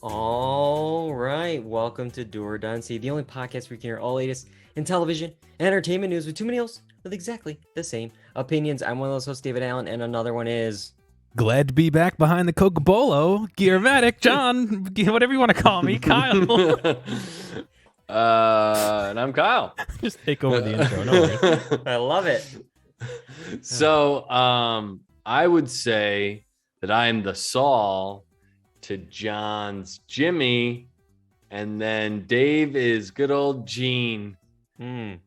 All right, welcome to Dual Redundancy, the only podcast where you can hear all latest in television and entertainment news with two many hosts with exactly the same opinions. I'm one of those hosts, David Allen, and another one is... Glad to be back behind the Coca-Bolo. Gearmatic, John, whatever you want to call me, Kyle. And I'm Kyle. Just take over the intro. No worries. I love it. So I would say that I'm the Saul to John's Jimmy, and then Dave is good old Gene. You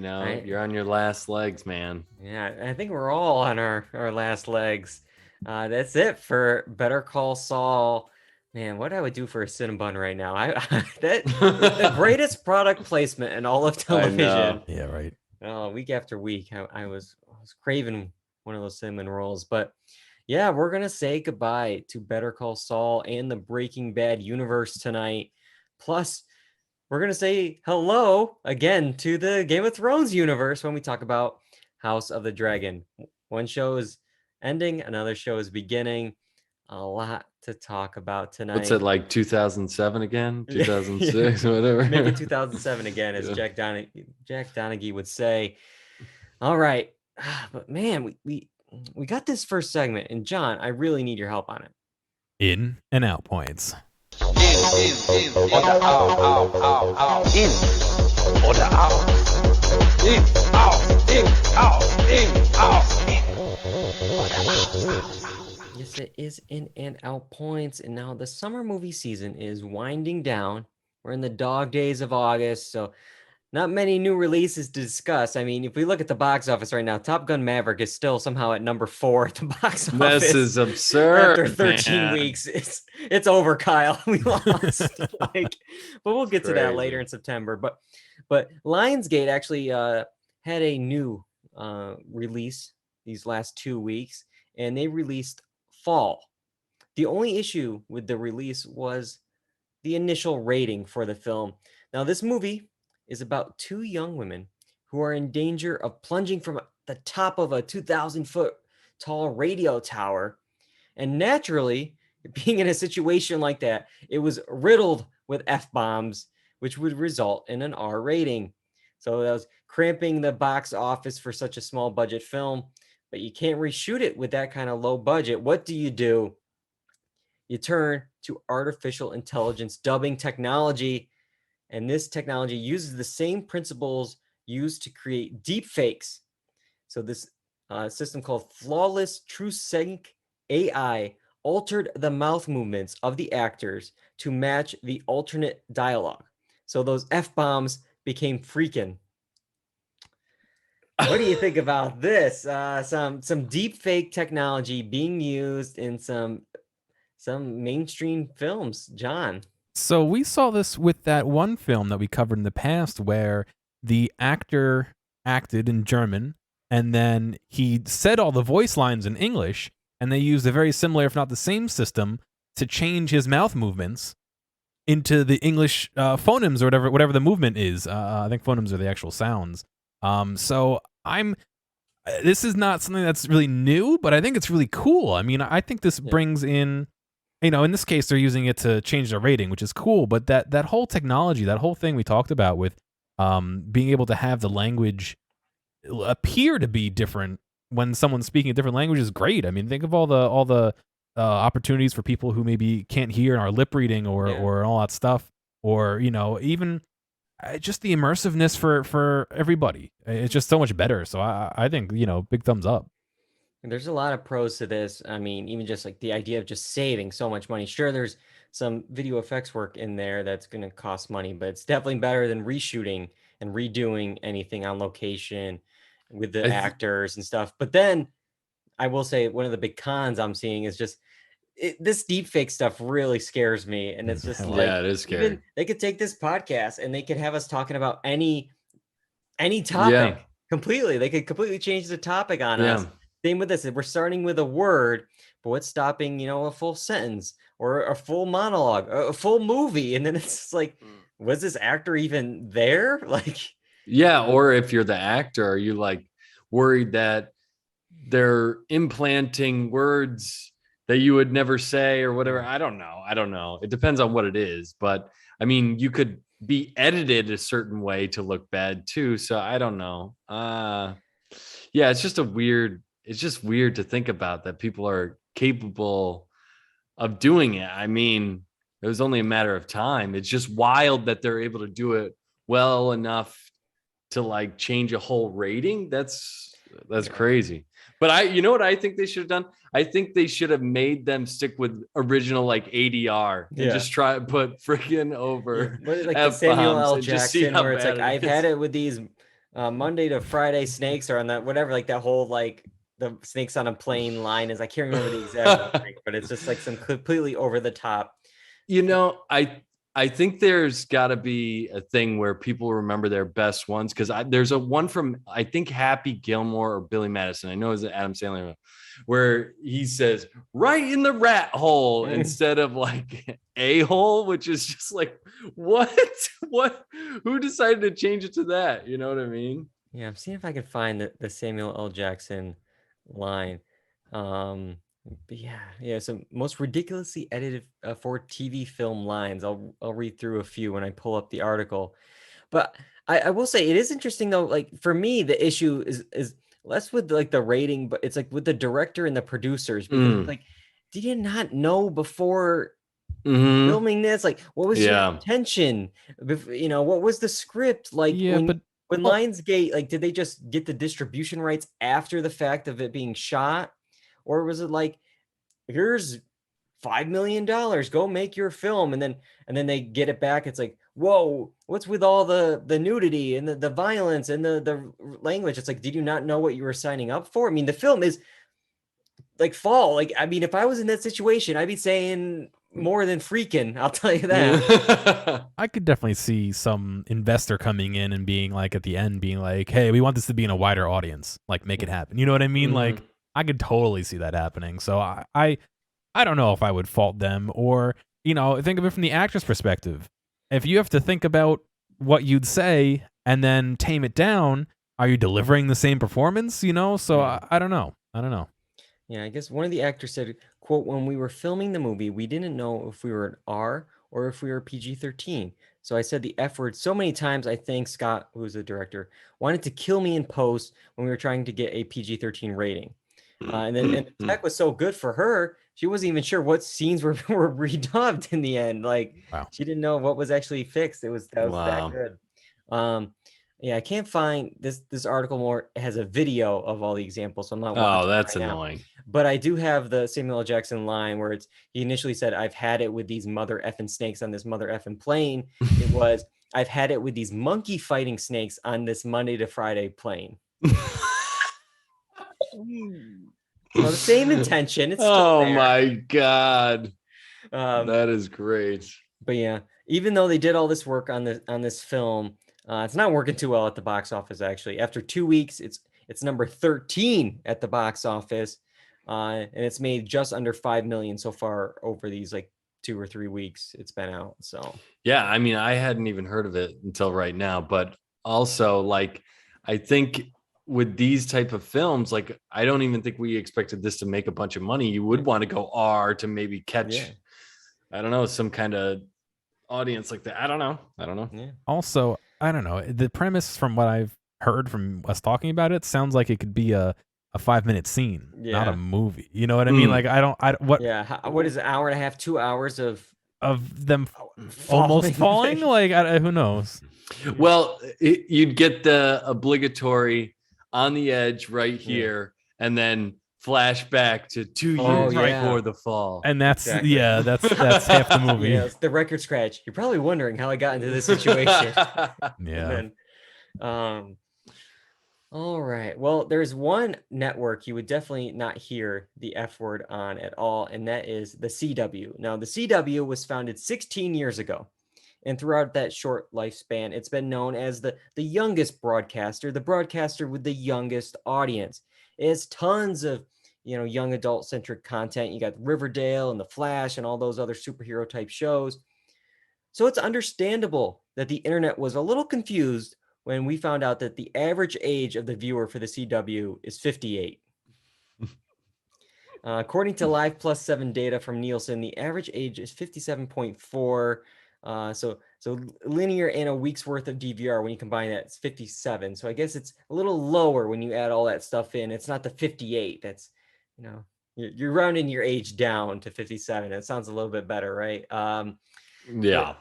know, Right. You're on your last legs, man. Yeah, I think we're all on our last legs. That's it for Better Call Saul. Man, what I would do for a Cinnabon right now. That the greatest product placement in all of television. Yeah, right. Week after week, I was craving one of those cinnamon rolls. But yeah, we're gonna say goodbye to Better Call Saul and the Breaking Bad universe tonight. Plus, we're gonna say hello again to the Game of Thrones universe when we talk about House of the Dragon. One show is ending, another show is beginning. A lot to talk about tonight. What's it like, 2007 again? 2006, whatever. Maybe 2007 again, as Yeah. Jack Donaghy would say. All right, but man, we got this first segment, and John, I really need your help on it. In and out points. In or the out. In or the out. In, out, out. Yes, it is in and out points, and now the summer movie season is winding down. We're in the dog days of August, so not many new releases to discuss. I mean, if we look at the box office right now, Top Gun Maverick is still somehow at number 4 at the box office. This is absurd. After 13 man. weeks, it's over, Kyle. We lost. But we'll get to that later in September. But Lionsgate actually had a new release these last 2 weeks, and they released Fall. The only issue with the release was the initial rating for the film. Now, this movie is about 2 young women who are in danger of plunging from the top of a 2,000-foot tall radio tower. And naturally, being in a situation like that, it was riddled with F-bombs, which would result in an R rating. So that was cramping the box office for such a small budget film, but you can't reshoot it with that kind of low budget. What do? You turn to artificial intelligence dubbing technology. And this technology uses the same principles used to create deepfakes. So this system called Flawless True Sync AI altered the mouth movements of the actors to match the alternate dialogue. So those F-bombs became freaking. What do you think about this? Some deepfake technology being used in some mainstream films, John. So we saw this with that one film that we covered in the past where the actor acted in German and then he said all the voice lines in English, and they used a very similar, if not the same system to change his mouth movements into the English phonemes or whatever the movement is. I think phonemes are the actual sounds. So this is not something that's really new, but I think it's really cool. I mean, I think this brings in, in this case, they're using it to change their rating, which is cool. But that whole technology, that whole thing we talked about with being able to have the language appear to be different when someone's speaking a different language is great. I mean, think of all the opportunities for people who maybe can't hear and are lip reading or all that stuff, or even just the immersiveness for everybody. It's just so much better. So I think big thumbs up. And there's a lot of pros to this. I mean, even just like the idea of just saving so much money. Sure, there's some video effects work in there that's going to cost money, but it's definitely better than reshooting and redoing anything on location with the actors and stuff. But then I will say one of the big cons I'm seeing is just this deepfake stuff really scares me. And it's just it is scary. They could take this podcast and they could have us talking about any topic completely. They could completely change the topic on us. Same with this. We're starting with a word, but what's stopping, a full sentence or a full monologue, a full movie? And then it's like, was this actor even there? Or if you're the actor, are you like worried that they're implanting words that you would never say or whatever. I don't know. It depends on what it is, but I mean, you could be edited a certain way to look bad too. So I don't know. Yeah, it's just weird to think about that people are capable of doing it. I mean, it was only a matter of time. It's just wild that they're able to do it well enough to like change a whole rating. That's crazy. But you know what I think they should have done? I think they should have made them stick with original like ADR and just try and put freaking over like the Samuel L. and just see Jackson, how where it's bad like, it I've is. had it with these Monday to Friday snakes, or on that whatever, like that whole like the snakes on a plane line is. I can't remember the exact thing, but it's just like some completely over the top. You know, I think there's got to be a thing where people remember their best ones, because there's a one from, I think, Happy Gilmore or Billy Madison. I know it's an Adam Sandler, where he says right in the rat hole instead of like a hole, which is just like, what? Who decided to change it to that? You know what I mean? Yeah, I'm seeing if I can find the Samuel L. Jackson line. But yeah. So most ridiculously edited for TV film lines. I'll read through a few when I pull up the article. But I will say it is interesting though. Like for me, the issue is less with like the rating, but it's like with the director and the producers, because it's like, did you not know before filming this? Like, what was your intention? You know, what was the script like? When Lionsgate, like, did they just get the distribution rights after the fact of it being shot? Or was it like, here's $5 million, go make your film, and then they get it back? It's like, whoa, what's with all the nudity and the violence and the language? It's like, did you not know what you were signing up for? I mean, the film is like fall. Like, I mean, if I was in that situation, I'd be saying more than freaking, I'll tell you that. I could definitely see some investor coming in and being like, at the end, being like, hey, we want this to be in a wider audience, like make it happen. You know what I mean? Like, I could totally see that happening. So I don't know if I would fault them, or, you know, think of it from the actor's perspective. If you have to think about what you'd say and then tame it down, are you delivering the same performance? You know? So I don't know. Yeah, I guess one of the actors said, quote, when we were filming the movie, we didn't know if we were an R or if we were PG-13. So I said the F word so many times, I think Scott, who's the director, wanted to kill me in post when we were trying to get a PG-13 rating. And the tech was so good for her, she wasn't even sure what scenes were redubbed in the end. Like, she didn't know what was actually fixed. That was that good. Yeah, I can't find this article more. It has a video of all the examples, so I'm not watching that's right annoying. now. But I do have the Samuel L. Jackson line where he initially said, I've had it with these mother effing snakes on this mother effing plane. It was, I've had it with these monkey fighting snakes on this Monday to Friday plane. So the same intention. It's still there. My God. That is great. But yeah, even though they did all this work on this film, it's not working too well at the box office. Actually, after 2 weeks, it's number 13 at the box office, and it's made just under 5 million so far over these like 2 or 3 weeks it's been out. So yeah, I mean, I hadn't even heard of it until right now, but also like, I think with these type of films, like, I don't even think we expected this to make a bunch of money. You would want to go R to maybe catch, I don't know, some kind of audience like that. I don't know. Yeah. Also, I don't know. The premise, from what I've heard from us talking about it, sounds like it could be a 5-minute scene, not a movie. You know what I mean? Like, what? Yeah. What is it, hour and a half, 2 hours of them almost falling? Like, who knows? Well, you'd get the obligatory on the edge right here, and then flashback to 2 years before the fall. And that's that's half the movie. Yeah, it's the record scratch. You're probably wondering how I got into this situation. Yeah. All right. Well, there's one network you would definitely not hear the F word on at all, and that is the CW. Now, the CW was founded 16 years ago. And throughout that short lifespan, it's been known as the youngest broadcaster, the broadcaster with the youngest audience. It has tons of, young adult centric content. You got Riverdale and The Flash and all those other superhero type shows. So it's understandable that the internet was a little confused when we found out that the average age of the viewer for the CW is 58. According to Live Plus 7 data from Nielsen, the average age is 57.4. So linear and a week's worth of DVR, when you combine that, it's 57. So I guess it's a little lower when you add all that stuff in. It's not the 58. That's, you're rounding your age down to 57. It sounds a little bit better, right? Yeah.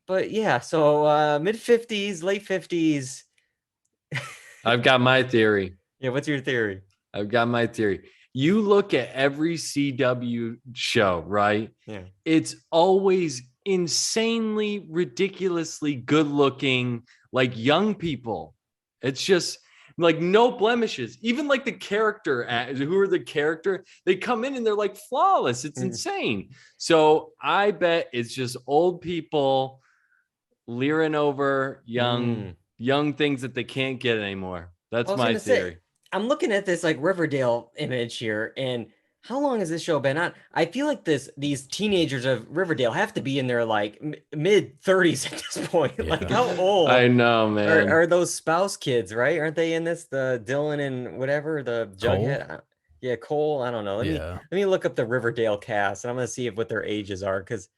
But yeah, so mid 50s, late 50s. I've got my theory. Yeah, what's your theory? I've got my theory. You look at every CW show, right? Yeah. It's always insanely, ridiculously good looking, like young people. It's just like no blemishes. Even like the character, who are the character, they come in and they're like flawless. It's insane. So I bet it's just old people leering over young things that they can't get anymore. That's my theory. I'm looking at this like Riverdale image here, and how long has this show been on? I feel like these teenagers of Riverdale have to be in their like mid 30s at this point. Yeah. Like how old? I know, man. Are those spouse kids, right? Aren't they in this? The Dylan and whatever, the Jughead. Cole? Yeah, Cole. I don't know. Let me look up the Riverdale cast, and I'm gonna see what their ages are, because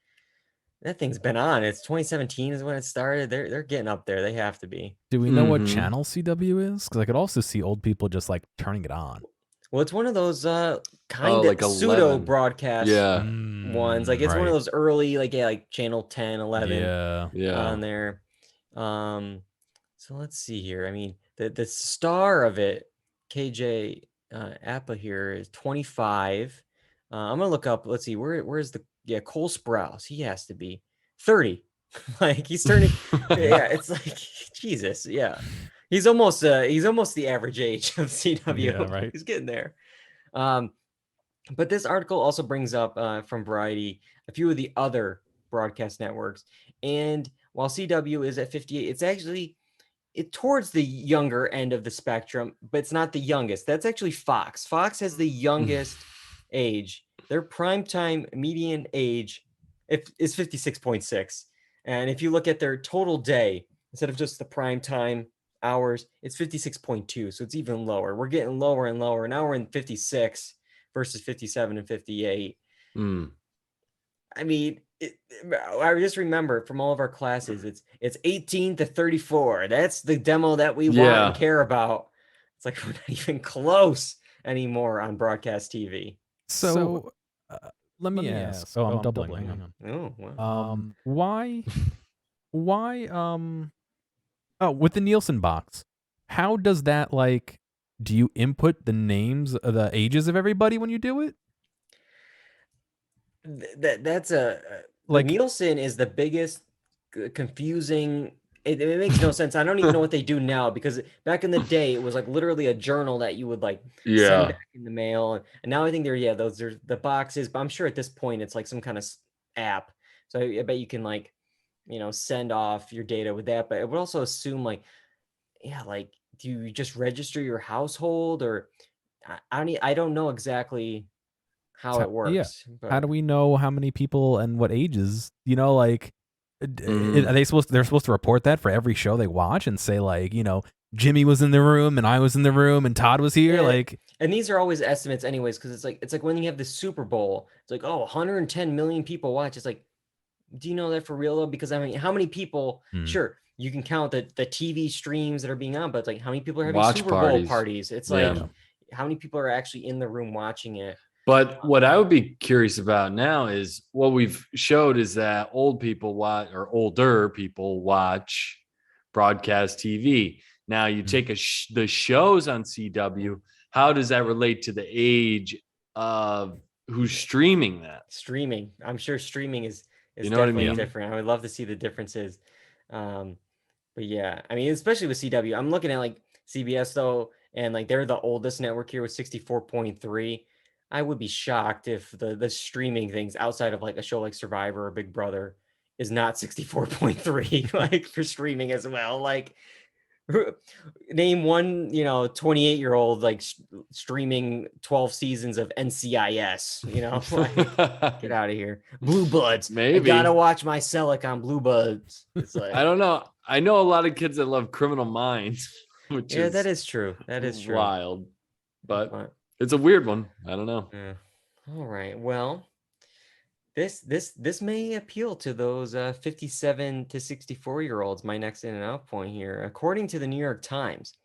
that thing's been on. It's 2017 is when it started. They're getting up there. They have to be. Do we know what channel CW is? Because I could also see old people just like turning it on. Well, it's one of those kind of like pseudo broadcast ones. Like it's one of those early, like channel 10, 11 on there. So let's see here. I mean, the star of it, KJ Appa here, is 25. I'm gonna look up. Let's see, where's the Cole Sprouse? He has to be 30. Like he's turning. Yeah, it's like Jesus. Yeah, he's almost the average age of CW. Yeah, right. He's getting there. But this article also brings up from Variety a few of the other broadcast networks, and while CW is at 58, it's towards the younger end of the spectrum, but it's not the youngest. That's actually Fox. Fox has the youngest age. Their primetime median age is 56.6. And if you look at their total day, instead of just the primetime hours, it's 56.2. So it's even lower. We're getting lower and lower. Now we're in 56 versus 57 and 58. I mean, I just remember from all of our classes, it's 18 to 34. That's the demo that we want and care about. It's like we're not even close anymore on broadcast TV. So let me ask. Oh, I'm doubling. Hang on. Oh, wow. Why? With the Nielsen box, how does that do you input the names, the ages of everybody when you do it? That's Nielsen is the biggest confusing. It makes no sense. I don't even know what they do now, because back in the day it was like literally a journal that you would send back in the mail, and now I think those are the boxes. But I'm sure at this point it's like some kind of app. So I bet you can send off your data with that. But it would also assume do you just register your household, or I don't know exactly how it works. Yeah. But how do we know how many people and what ages? Are they're supposed to report that for every show they watch and say Jimmy was in the room and I was in the room and Todd was here? And these are always estimates anyways, because it's like when you have the Super Bowl, it's like 110 million people watch. It's like, do you know that for real though? Because I mean, how many people? Sure, you can count the TV streams that are being on, but it's like how many people are having Super Bowl parties? It's like how many people are actually in the room watching it? But what I would be curious about now is what we've showed is that older people watch broadcast TV. Now you take the shows on CW. How does that relate to the age of who's streaming that? Streaming. I'm sure streaming is definitely different. I would love to see the differences. But yeah, I mean, especially with CW, I'm looking at CBS though, and they're the oldest network here with 64.3. I would be shocked if the streaming things outside of a show like Survivor or Big Brother is not 64.3 for streaming as well. Name one 28-year-old streaming 12 seasons of NCIS. Get out of here. Blue Bloods. Maybe I gotta watch my Selleck on Blue Bloods. It's I don't know. I know a lot of kids that love Criminal Minds, which that is true. That is true. Wild, but it's a weird one. I don't know. Yeah. All right. Well, this may appeal to those 57 to 64-year-olds. My next in and out point here. According to the New York Times,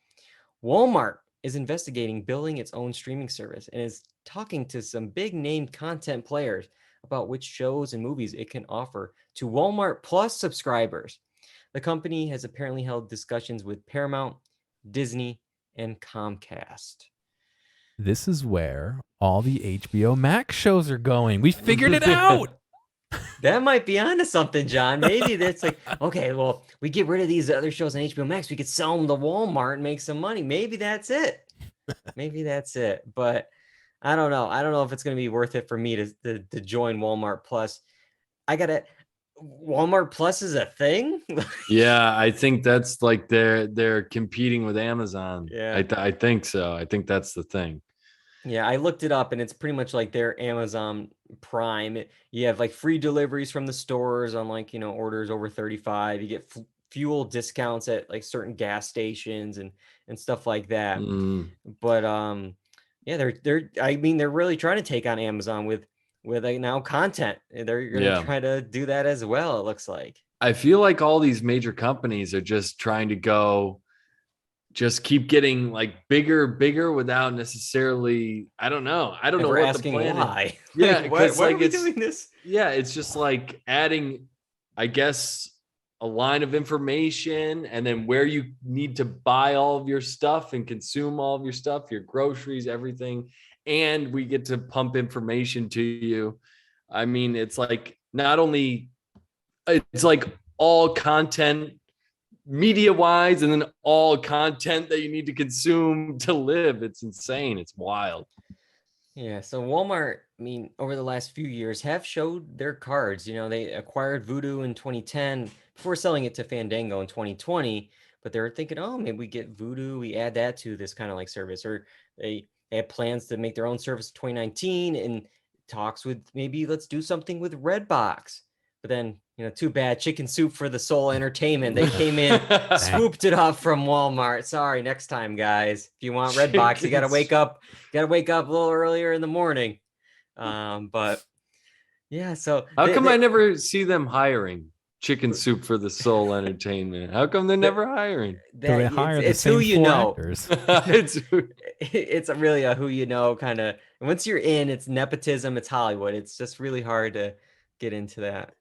Walmart is investigating building its own streaming service and is talking to some big name content players about which shows and movies it can offer to Walmart Plus subscribers. The company has apparently held discussions with Paramount, Disney, and Comcast. This is where all the HBO Max shows are going. We figured it out. That might be onto something, John. Maybe that's like, okay, well, we get rid of these other shows on HBO Max. We could sell them to Walmart and make some money. Maybe that's it. Maybe that's it. But I don't know. I don't know if it's going to be worth it for me to join Walmart Plus. Walmart Plus is a thing. Yeah, I think that's like they're competing with Amazon. Yeah. I think so. I think that's the thing. Yeah, I looked it up and it's pretty much like their Amazon Prime. You have like free deliveries from the stores on like, orders over 35. You get fuel discounts at like certain gas stations and stuff like that. But yeah, they're really trying to take on Amazon with like now content. They're going to try to do that as well, it looks like. I feel like all these major companies are just trying to just keep getting like bigger without necessarily, I don't know what asking the plan why. is. Yeah, why like are we doing this? Yeah, it's just like adding, I guess, a line of information and then where you need to buy all of your stuff and consume all of your stuff, your groceries, everything. And we get to pump information to you. I mean, it's like it's like all content media wise and then all content that you need to consume to live. It's insane. It's wild. Yeah, so Walmart, I mean, over the last few years have showed their cards. They acquired Vudu in 2010 before selling it to Fandango in 2020, but they were thinking, oh, maybe we get Vudu, we add that to this kind of like service, or they had plans to make their own service in 2019 and talks with maybe let's do something with Redbox. But then, too bad, Chicken Soup for the Soul Entertainment. They came in, swooped it up from Walmart. Sorry, next time, guys. If you want Redbox, you got to wake up. You got to wake up a little earlier in the morning. But yeah, so how come I never see them hiring Chicken Soup for the Soul Entertainment? How come they're never hiring? They hire it's who you know. It's really a who you know kind of. Once you're in, it's nepotism. It's Hollywood. It's just really hard to get into that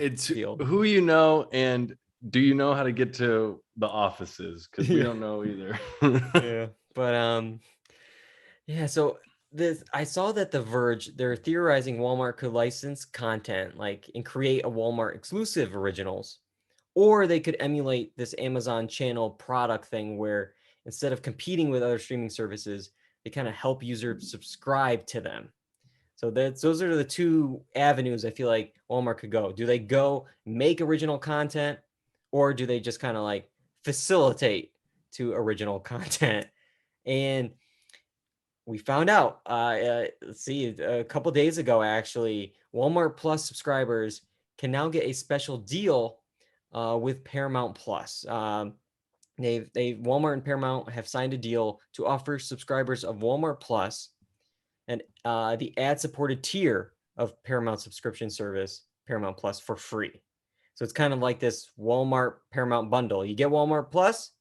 it's field. Who you know, and do you know how to get to the offices? Because we don't know either. Yeah, but yeah, so I saw that The Verge, they're theorizing Walmart could license content and create a Walmart exclusive originals, or they could emulate this Amazon channel product thing where instead of competing with other streaming services, they kind of help users subscribe to them. So those are the two avenues I feel like Walmart could go. Do they go make original content, or do they just kind of like facilitate to original content? And we found out, let's see, a couple days ago, actually, Walmart Plus subscribers can now get a special deal with Paramount Plus. Walmart and Paramount have signed a deal to offer subscribers of Walmart Plus and the ad-supported tier of Paramount subscription service, Paramount Plus, for free. So it's kind of like this Walmart Paramount bundle. You get Walmart Plus,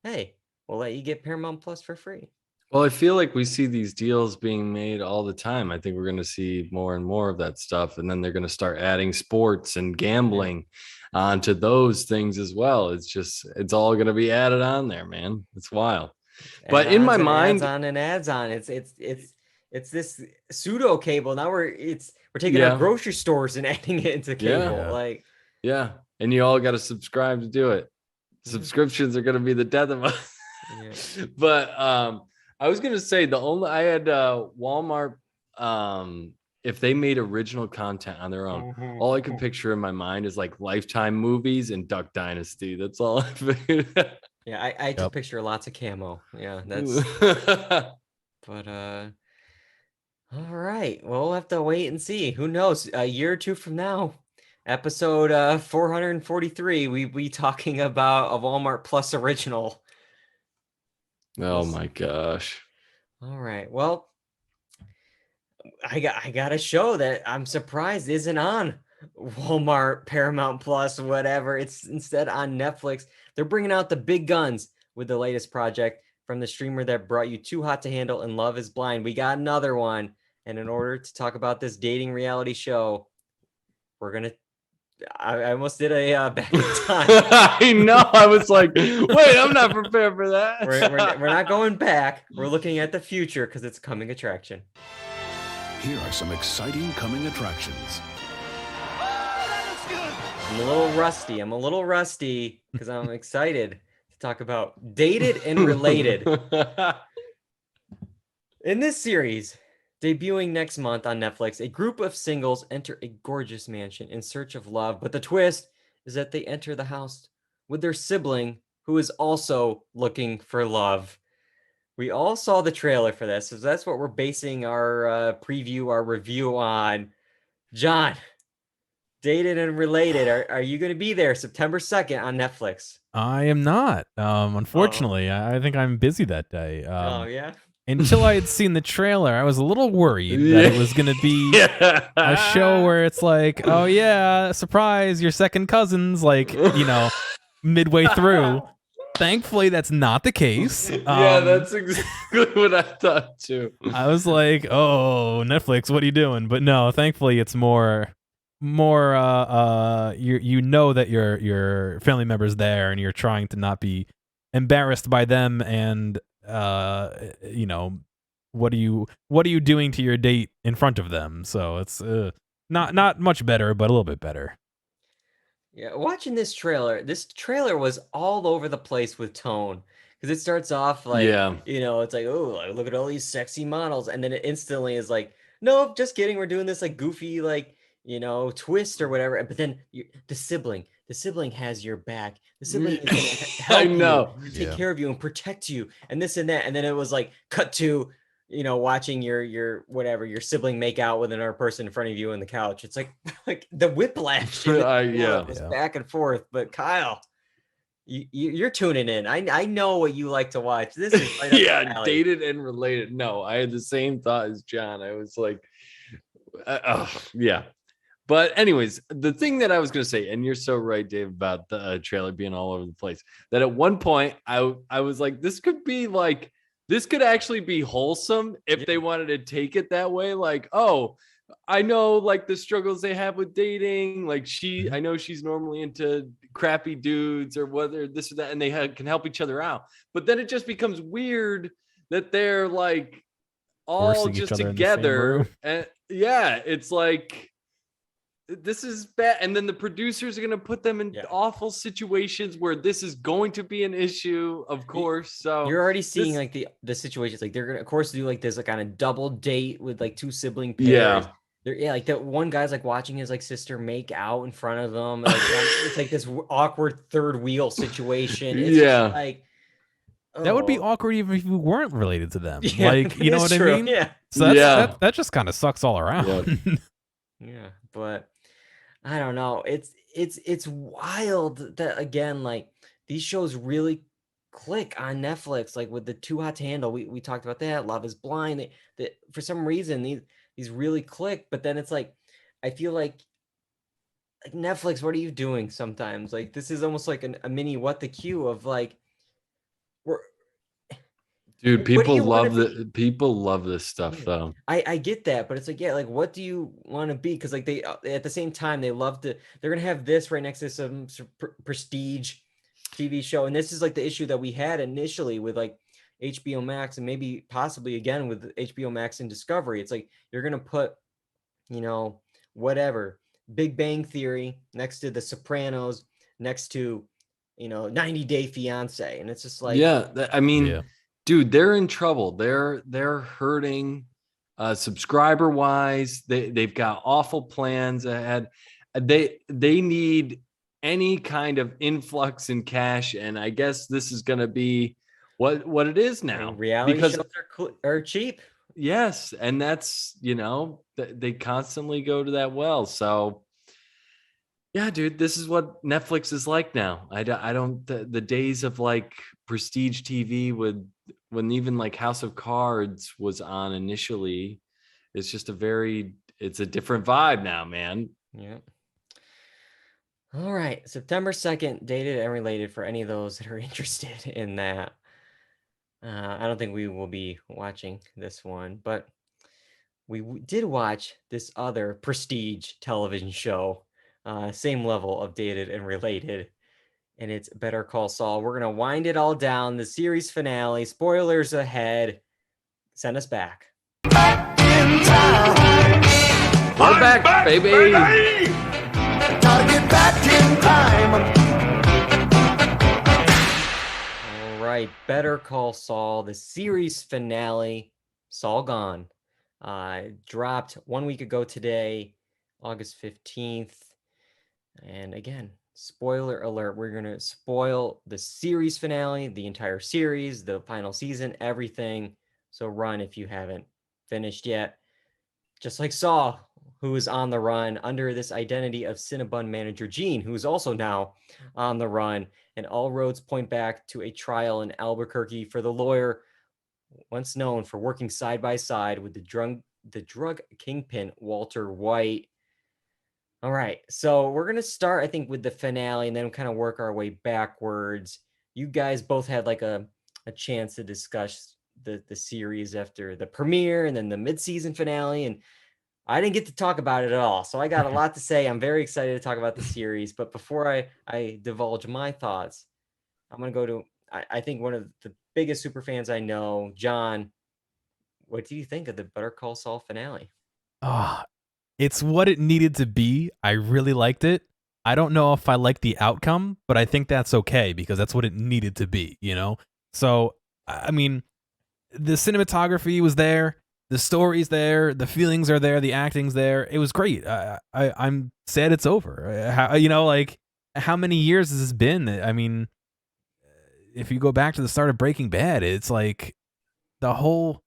hey, we'll let you get Paramount Plus for free. Well, I feel like we see these deals being made all the time. I think we're going to see more and more of that stuff. And then they're going to start adding sports and gambling onto those things as well. It's all going to be added on there, man. It's wild. But in my mind, adds on. It's this pseudo cable. Now we're taking out grocery stores and adding it into cable. Yeah. And you all got to subscribe to do it. Subscriptions are going to be the death of us. Yeah. But I was going to say I had Walmart, if they made original content on their own, all I could picture in my mind is like Lifetime movies and Duck Dynasty. That's all I figured. Yeah, I just picture lots of camo. Yeah, that's but all right. Well, we'll have to wait and see. Who knows? A year or two from now, episode 443, we be talking about a Walmart Plus original. Oh my gosh. All right. Well, I got a show that I'm surprised isn't on Walmart, Paramount Plus, whatever. It's instead on Netflix. They're bringing out the big guns with the latest project from the streamer that brought you Too Hot to Handle and Love is Blind. We got another one. And in order to talk about this dating reality show, we're going to I almost did a back in time. I know. I was like, wait, I'm not prepared for that. We're not going back. We're looking at the future because it's a coming attraction. Here are some exciting coming attractions. I'm a little rusty because I'm excited to talk about Dated and Related. In this series, debuting next month on Netflix, a group of singles enter a gorgeous mansion in search of love, but the twist is that they enter the house with their sibling who is also looking for love. We all saw the trailer for this, so that's what we're basing our preview, our review on. John, Dated and Related, are you going to be there September 2nd on Netflix? I am not. Unfortunately, I think I'm busy that day. Oh, yeah? Until I had seen the trailer, I was a little worried that it was going to be a show where it's like, oh yeah, surprise, your second cousin's like, midway through. Thankfully, that's not the case. Yeah, that's exactly what I thought too. I was like, oh, Netflix, what are you doing? But no, thankfully, it's more you know that your family member's there and you're trying to not be embarrassed by them, and what are you doing to your date in front of them? So it's not much better, but a little bit better. Yeah, watching this trailer was all over the place with tone, because it starts off like, it's like, oh, look at all these sexy models, and then it instantly is like, nope, just kidding, we're doing this like goofy twist or whatever. But then the sibling has your back. The sibling is gonna help you, take care of you and protect you, and this and that. And then it was like cut to watching your sibling make out with another person in front of you on the couch. It's like the whiplash. Back and forth. But Kyle, you're tuning in. I know what you like to watch. This is right up your alley. Dated and Related. No, I had the same thought as John. I was like, yeah. But anyways, the thing that I was going to say, and you're so right, Dave, about the trailer being all over the place, that at one point I was like, this could actually be wholesome if they wanted to take it that way. Like, oh, I know like the struggles they have with dating. Like I know she's normally into crappy dudes or whether this or that, and they can help each other out. But then it just becomes weird that they're like all forcing just together. And yeah, it's like, this is bad. And then the producers are going to put them in awful situations where this is going to be an issue, of course. So you're already seeing like the situations, like they're going to, of course, do like this like on a double date with like two sibling pairs. Like that one guy's like watching his like sister make out in front of them. Like, it's like this awkward third wheel situation. It's just like, that would be awkward even if you weren't related to them. Like, you know what I mean? Yeah. So that just kind of sucks all around. Yeah, but I don't know. It's wild that, again, like these shows really click on Netflix. Like with the Too Hot to Handle, we talked about that. Love is Blind. That for some reason these really click. But then it's like, I feel like Netflix, what are you doing? Sometimes like this is almost like a mini What the Q of like, dude, people love this stuff though. I get that, but it's like, like what do you want to be? Because like they at the same time they're gonna have this right next to some prestige TV show, and this is like the issue that we had initially with like HBO Max, and maybe possibly again with HBO Max and Discovery. It's like you're gonna put whatever Big Bang Theory next to The Sopranos, next to 90 Day Fiance, and it's just like dude, they're in trouble. They're hurting subscriber wise. They've got awful plans ahead. They need any kind of influx in cash, and I guess this is going to be what it is now. Reality shows are cheap. Yes, and that's they constantly go to that well. So yeah, dude, this is what Netflix is like now. I don't the days of like prestige TV when even like House of Cards was on initially, It's just it's a different vibe now, man. Yeah. All right. September 2nd, dated and related for any of those that are interested in that. I don't think we will be watching this one, but we did watch this other prestige television show, same level of dated and related, and it's Better Call Saul. We're going to wind it all down. The series finale, spoilers ahead. Send us back. We're back, baby. Gotta get back in time. All right, Better Call Saul, the series finale, Saul Gone, dropped 1 week ago today, August 15th. And again, spoiler alert, we're going to spoil the series finale, the entire series, the final season, everything. So run if you haven't finished yet. Just like Saul, who is on the run under this identity of Cinnabon manager Gene, who is also now on the run. And all roads point back to a trial in Albuquerque for the lawyer once known for working side by side with the drug kingpin Walter White. All right, so we're going to start, I think, with the finale and then kind of work our way backwards. You guys both had like a chance to discuss the series after the premiere and then the mid-season finale, and I didn't get to talk about it at all. So I got a lot to say. I'm very excited to talk about the series, but before I divulge my thoughts, I'm going to go to, I think, one of the biggest super fans I know, John. What do you think of the Better Call Saul finale? It's what it needed to be. I really liked it. I don't know if I like the outcome, but I think that's okay because that's what it needed to be, you know? So, I mean, the cinematography was there, the story's there, the feelings are there, the acting's there. It was great. I'm sad it's over. How many years has this been? I mean, if you go back to the start of Breaking Bad, it's like the whole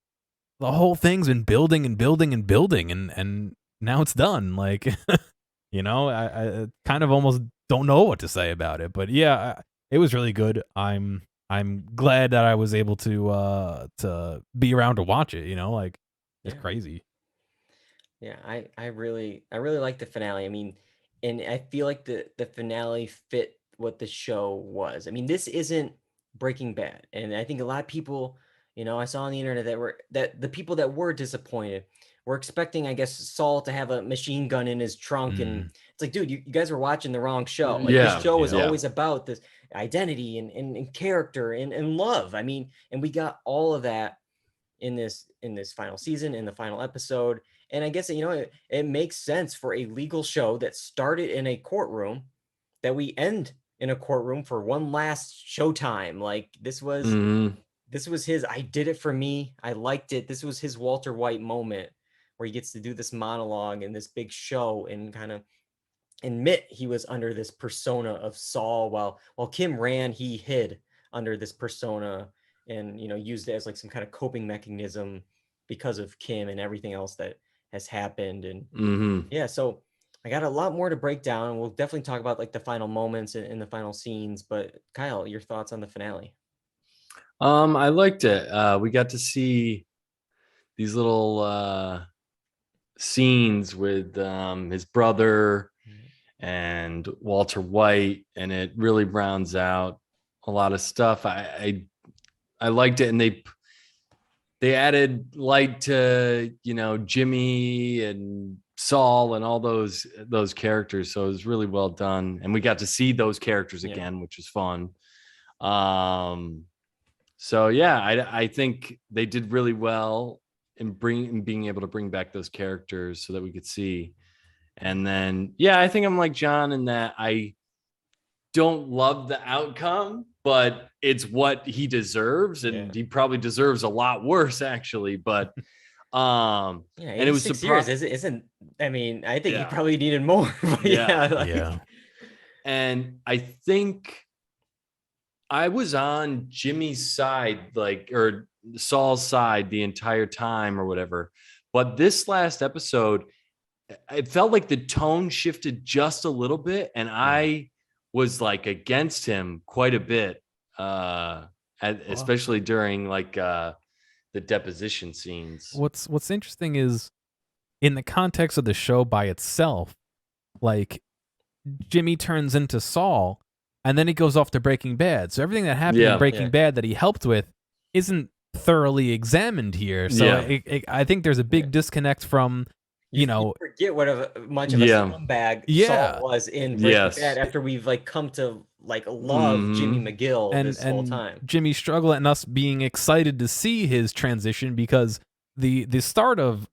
thing's been building and building and building, and now it's done. Like, I kind of almost don't know what to say about it, but yeah, it was really good. I'm glad that I was able to be around to watch it. It's crazy. Yeah, I really like the finale. I mean, and I feel like the finale fit what the show was. I mean, this isn't Breaking Bad, and I think a lot of people, I saw on the internet that the people that were disappointed were expecting, I guess, Saul to have a machine gun in his trunk, and it's like, dude, you guys were watching the wrong show. Like, this show was always about this identity and character and love. I mean, and we got all of that in this final season, in the final episode. And I guess, it makes sense for a legal show that started in a courtroom that we end in a courtroom for one last showtime. Like, this was his, I did it for me. I liked it. This was his Walter White moment where he gets to do this monologue in this big show and kind of admit he was under this persona of Saul while Kim ran, he hid under this persona and, used it as like some kind of coping mechanism because of Kim and everything else that has happened. And so I got a lot more to break down, and we'll definitely talk about like the final moments and the final scenes. But Kyle, your thoughts on the finale? I liked it. We got to see these little scenes with his brother and Walter White, and it really rounds out a lot of stuff. I liked it, and they added light to Jimmy and Saul and all those characters, so it was really well done, and we got to see those characters again, which was fun. So yeah, I think they did really well in being able to bring back those characters so that we could see. And then I think I'm like John in that I don't love the outcome, but it's what he deserves, and he probably deserves a lot worse actually. But and it was 6 years isn't. I mean, I think he probably needed more. But And I think I was on Jimmy's side, or Saul's side the entire time or whatever. But this last episode, it felt like the tone shifted just a little bit, and I was like against him quite a bit, especially during like the deposition scenes. What's interesting is in the context of the show by itself, like Jimmy turns into Saul and then he goes off to Breaking Bad. So everything that happened in Breaking Bad that he helped with isn't thoroughly examined here. So I think there's a big disconnect from, you forget what much of a scumbag Saul was in Breaking Bad after we've like come to like love Jimmy McGill this whole time. Jimmy's struggle and us being excited to see his transition, because the start of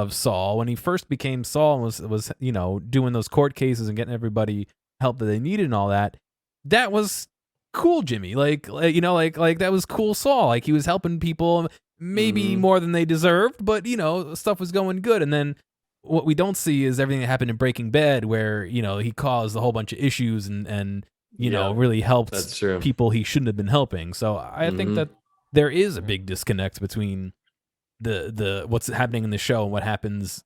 Saul, when he first became Saul and was doing those court cases and getting everybody help that they needed and all that was cool. Jimmy, like that was cool Saul. Like he was helping people, maybe more than they deserved, but stuff was going good. And then what we don't see is everything that happened in Breaking Bad, where he caused a whole bunch of issues and really helped people he shouldn't have been helping. So I think that there is a big disconnect between the what's happening in the show and what happens,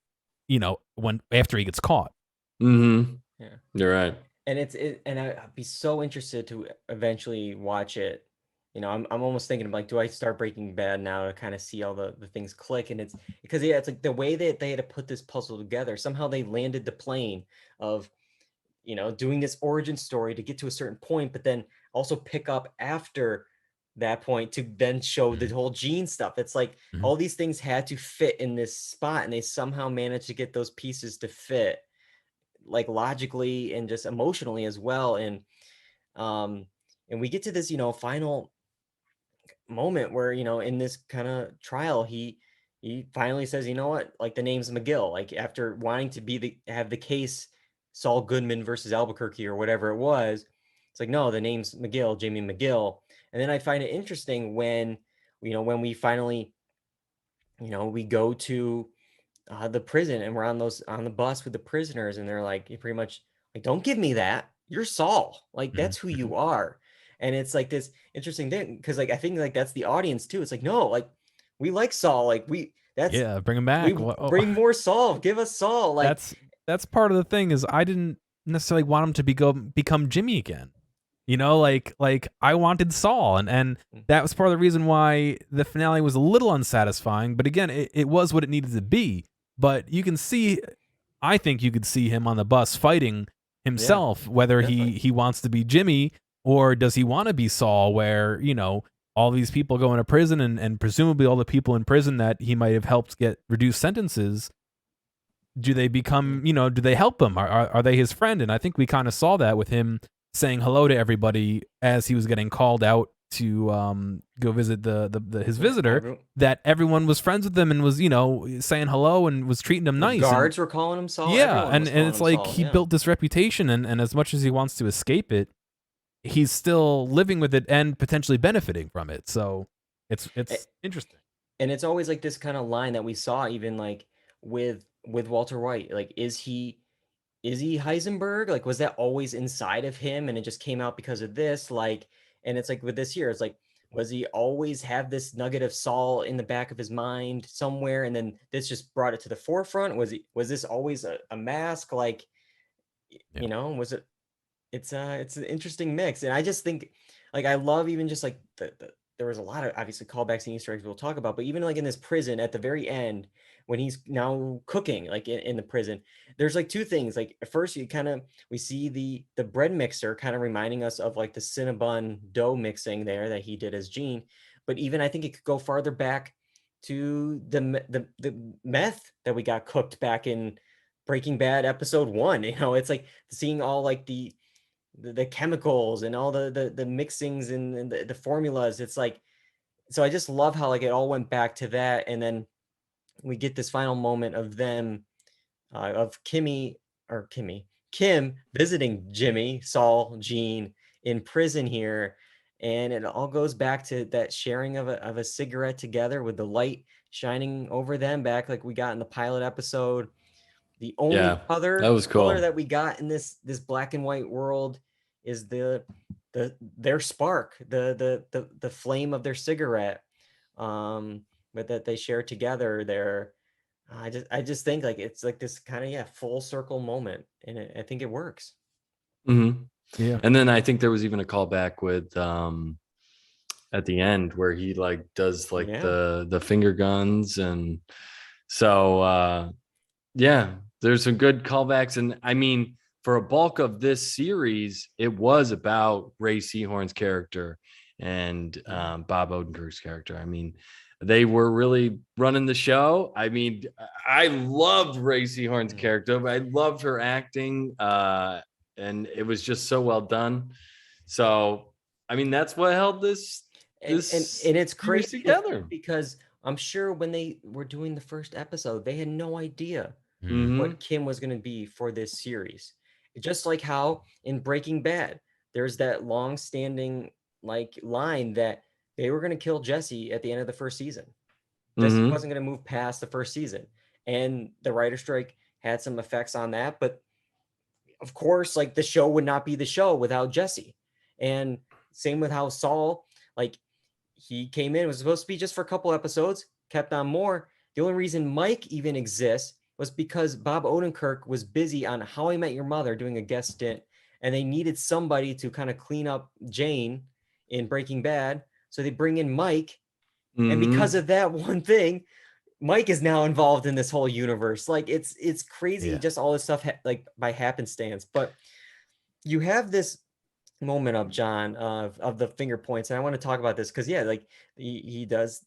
when after he gets caught. Yeah, you're right. And and I'd be so interested to eventually watch it. I'm almost thinking of like, do I start Breaking Bad now to kind of see all the things click? And it's because it's like the way that they had to put this puzzle together. Somehow they landed the plane of, doing this origin story to get to a certain point, but then also pick up after that point to then show the whole Gene stuff. It's like all these things had to fit in this spot, and they somehow managed to get those pieces to fit, like logically and just emotionally as well. And we get to this, final moment where, in this kind of trial, he finally says, you know what, like the name's McGill, like after wanting to have the case Saul Goodman versus Albuquerque or whatever it was. It's like, no, the name's McGill, Jamie McGill. And then I find it interesting when we finally, we go to the prison and we're on the bus with the prisoners, and they're like, you pretty much like, don't give me that. You're Saul. Like, that's who you are. And it's like this interesting thing, because like I think like that's the audience too. It's like, no, like we like Saul. Like bring him back. Bring more Saul. Give us Saul. Like that's part of the thing, is I didn't necessarily want him to become Jimmy again. Like I wanted Saul, and that was part of the reason why the finale was a little unsatisfying. But again, it was what it needed to be. But I think you could see him on the bus fighting himself, whether he wants to be Jimmy or does he want to be Saul, where, all these people go into prison and presumably all the people in prison that he might have helped get reduced sentences, do they become, do they help him? Are they his friend? And I think we kind of saw that with him saying hello to everybody as he was getting called out to go visit his visitor, that everyone was friends with him and was saying hello and was treating him nice. Guards were calling him Saul. And it's like Saul, he built this reputation, and as much as he wants to escape it, he's still living with it and potentially benefiting from it. So it's interesting. And it's always like this kind of line that we saw even like with Walter White. Like, is he Heisenberg? Like, was that always inside of him and it just came out because of this? Like, and it's like with this here, it's like, was he always have this nugget of Saul in the back of his mind somewhere, and then this just brought it to the forefront? Was this always a mask? Like, was it? It's an interesting mix, and I just think, like, I love even just like there was a lot of obviously callbacks and Easter eggs we'll talk about, but even like in this prison at the very end, when he's now cooking, like in the prison, there's like two things. Like at first we see the bread mixer kind of reminding us of like the Cinnabon dough mixing there that he did as Gene. But even I think it could go farther back to the meth that we got cooked back in Breaking Bad episode 1. It's like seeing all like the chemicals and all the mixings and the formulas. It's like, so I just love how like it all went back to that. And then we get this final moment of them, of Kim visiting Jimmy, Saul, Gene in prison here. And it all goes back to that sharing of a cigarette together with the light shining over them, back like we got in the pilot episode. The only other color that we got in this black and white world is their spark, the flame of their cigarette, but that they share together there. I just think like it's like this kind of full circle moment, and I think it works. Mm-hmm. Yeah. And then I think there was even a callback with at the end where he like does like the finger guns, and so Yeah, there's some good callbacks. And I mean, for a bulk of this series, it was about Ray Seahorn's character and Bob Odenkirk's character. I mean, they were really running the show. I mean, I loved Ray Seahorn's character. I loved her acting. And it was just so well done. So, I mean, that's what held this and it's crazy together, because I'm sure when they were doing the first episode, they had no idea Mm-hmm. what Kim was going to be for this series. Just like how in Breaking Bad, there's that long-standing like line that they were going to kill Jesse at the end of the first season. Jesse Mm-hmm. wasn't going to move past the first season, and the writer strike had some effects on that. But of course, like the show would not be the show without Jesse. And same with how Saul, like he came in, it was supposed to be just for a couple episodes, kept on more. The only reason Mike even exists was because Bob Odenkirk was busy on How I Met Your Mother doing a guest stint, and they needed somebody to kind of clean up Jane in Breaking Bad. So they bring in Mike. Mm-hmm. And because of that one thing, Mike is now involved in this whole universe. Like it's crazy, just all this stuff like by happenstance. But you have this moment of John of the finger points, and I want to talk about this because like he does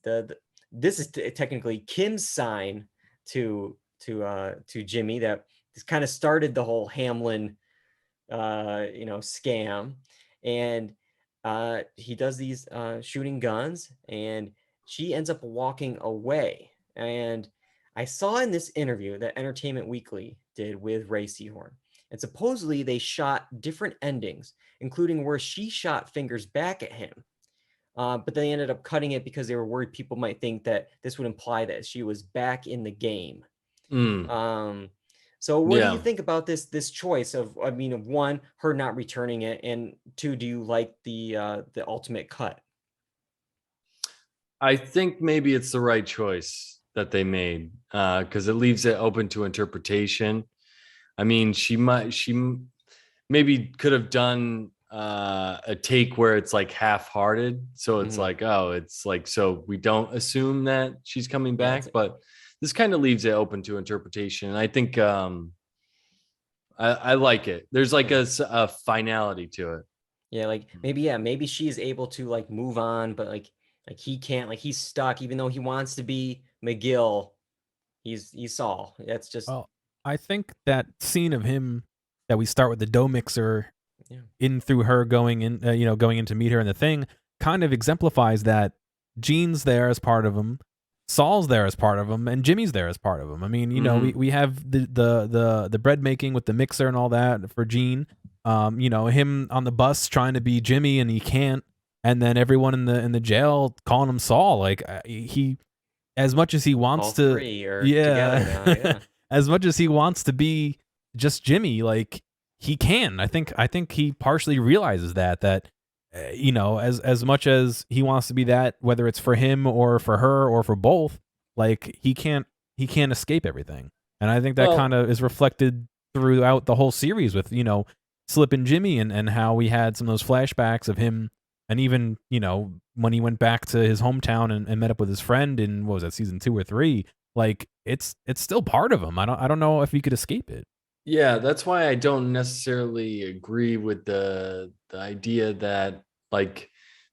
this is technically Kim's sign to Jimmy that kind of started the whole Hamlin scam, and he does these shooting guns, and she ends up walking away. And I saw in this interview that Entertainment Weekly did with Ray Seahorn, and supposedly they shot different endings, including where she shot fingers back at him. But they ended up cutting it because they were worried people might think that this would imply that she was back in the game. So what do you think about this choice of, I mean, of one, her not returning it, and two, do you like the ultimate cut? I think maybe it's the right choice that they made because it leaves it open to interpretation. I mean, she maybe could have done a take where it's like half-hearted, so it's like, oh, it's like, so we don't assume that she's coming back, but this kind of leaves it open to interpretation. And I think I like it. There's like a finality to it. Yeah, like maybe she is able to like move on, but like he can't, like he's stuck, even though he wants to be McGill. He's Saul. That's just. Well, I think that scene of him that we start with the dough mixer in through her going in, going in to meet her in the thing, kind of exemplifies that Gene's there as part of him, Saul's there as part of him, and Jimmy's there as part of him. I mean, we have the bread making with the mixer and all that for Gene. Him on the bus trying to be Jimmy and he can't, and then everyone in the jail calling him Saul. Like he, as much as he wants all to, three are together now, as much as he wants to be just Jimmy, like he can. I think he partially realizes that as much as he wants to be that, whether it's for him or for her or for both, like he can't escape everything. And I think that kind of is reflected throughout the whole series with, Slippin' Jimmy and how we had some of those flashbacks of him. And even, when he went back to his hometown and met up with his friend in, what was that, season 2 or 3, like it's still part of him. I don't know if he could escape it. Yeah, that's why I don't necessarily agree with the idea that like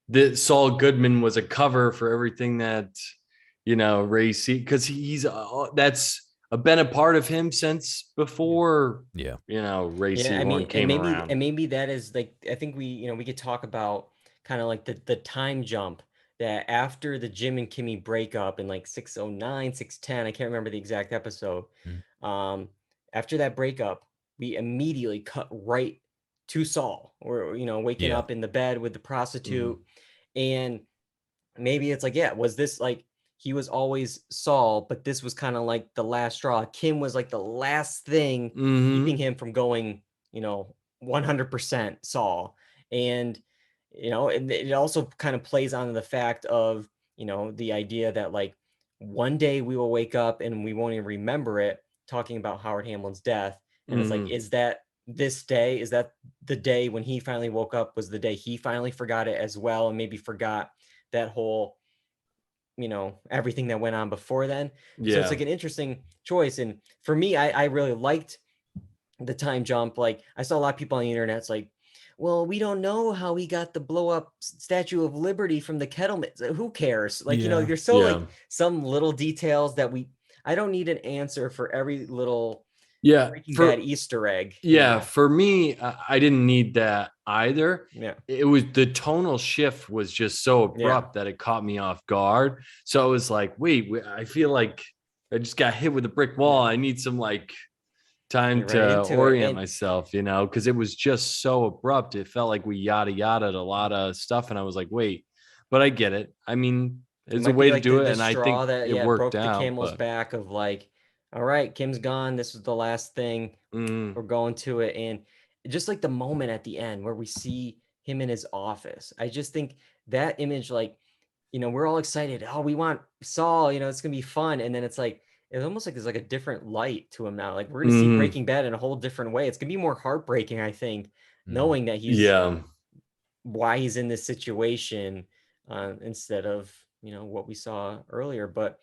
the Saul Goodman was a cover for everything that Ray C, because he's that's been a part of him since before. Yeah, Ray Seahorn came around, and maybe that is like, I think we could talk about kind of like the time jump that after the Jim and Kimmy breakup in like 609, 610, I can't remember the exact episode. After that breakup, we immediately cut right to Saul, or waking up in the bed with the prostitute. And maybe it's like, was this like he was always Saul, but this was kind of like the last straw. Kim was like the last thing keeping him from going 100% Saul. And and it also kind of plays on the fact of the idea that like one day we will wake up and we won't even remember it, talking about Howard Hamlin's death. And it's like, is that this day, is that the day when he finally woke up was the day he finally forgot it as well, and maybe forgot that whole everything that went on before then. Yeah. So it's like an interesting choice. And for me, I really liked the time jump. Like I saw a lot of people on the internet. It's like, well, we don't know how he got the blow up Statue of Liberty from the Kettleman. Who cares? Like, there's so like some little details that I don't need an answer for every little Breaking Bad Easter egg. For me, I didn't need that either. Yeah. It was the tonal shift was just so abrupt that it caught me off guard. So I was like, wait, I feel like I just got hit with a brick wall. I need some like time to orient myself, because it was just so abrupt. It felt like we yada yada'd a lot of stuff. And I was like, wait, but I get it. I mean, it's a way to do it. And I think it worked broke out. The camel's back of like, all right, Kim's gone. This is the last thing. We're going to it. And just like the moment at the end where we see him in his office, I just think that image, like, we're all excited. Oh, we want Saul, it's going to be fun. And then it's like, it's almost like there's like a different light to him now. Like we're going to see Breaking Bad in a whole different way. It's going to be more heartbreaking, I think, knowing that he's why he's in this situation instead of, what we saw earlier. But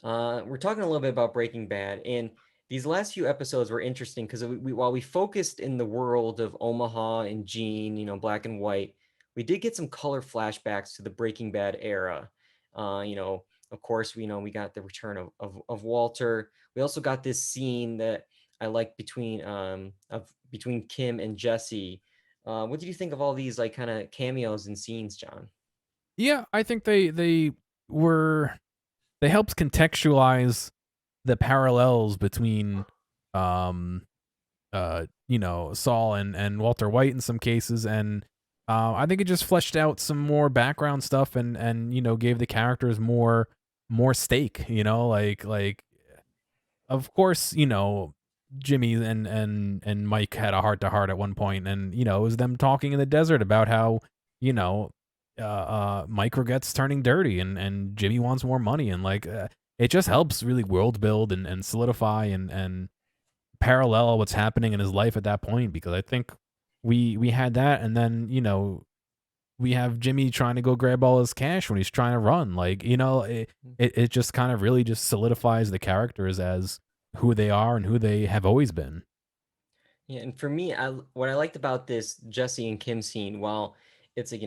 we're talking a little bit about Breaking Bad, and these last few episodes were interesting because while we focused in the world of Omaha and Gene, black and white, we did get some color flashbacks to the Breaking Bad era. Of course, we got the return of Walter. We also got this scene that I like between Kim and Jesse. What did you think of all these like kind of cameos and scenes, John? Yeah, I think they helped contextualize the parallels between Saul and Walter White in some cases, and I think it just fleshed out some more background stuff and gave the characters more stake, like of course, Jimmy and Mike had a heart-to-heart at one point, and it was them talking in the desert about how Mike regrets turning dirty and Jimmy wants more money, and like it just helps really world build and solidify and parallel what's happening in his life at that point, because I think we had that, and then we have Jimmy trying to go grab all his cash when he's trying to run, like it just kind of really just solidifies the characters as who they are and who they have always been. Yeah, and for me, what I liked about this Jesse and Kim scene, while it's like,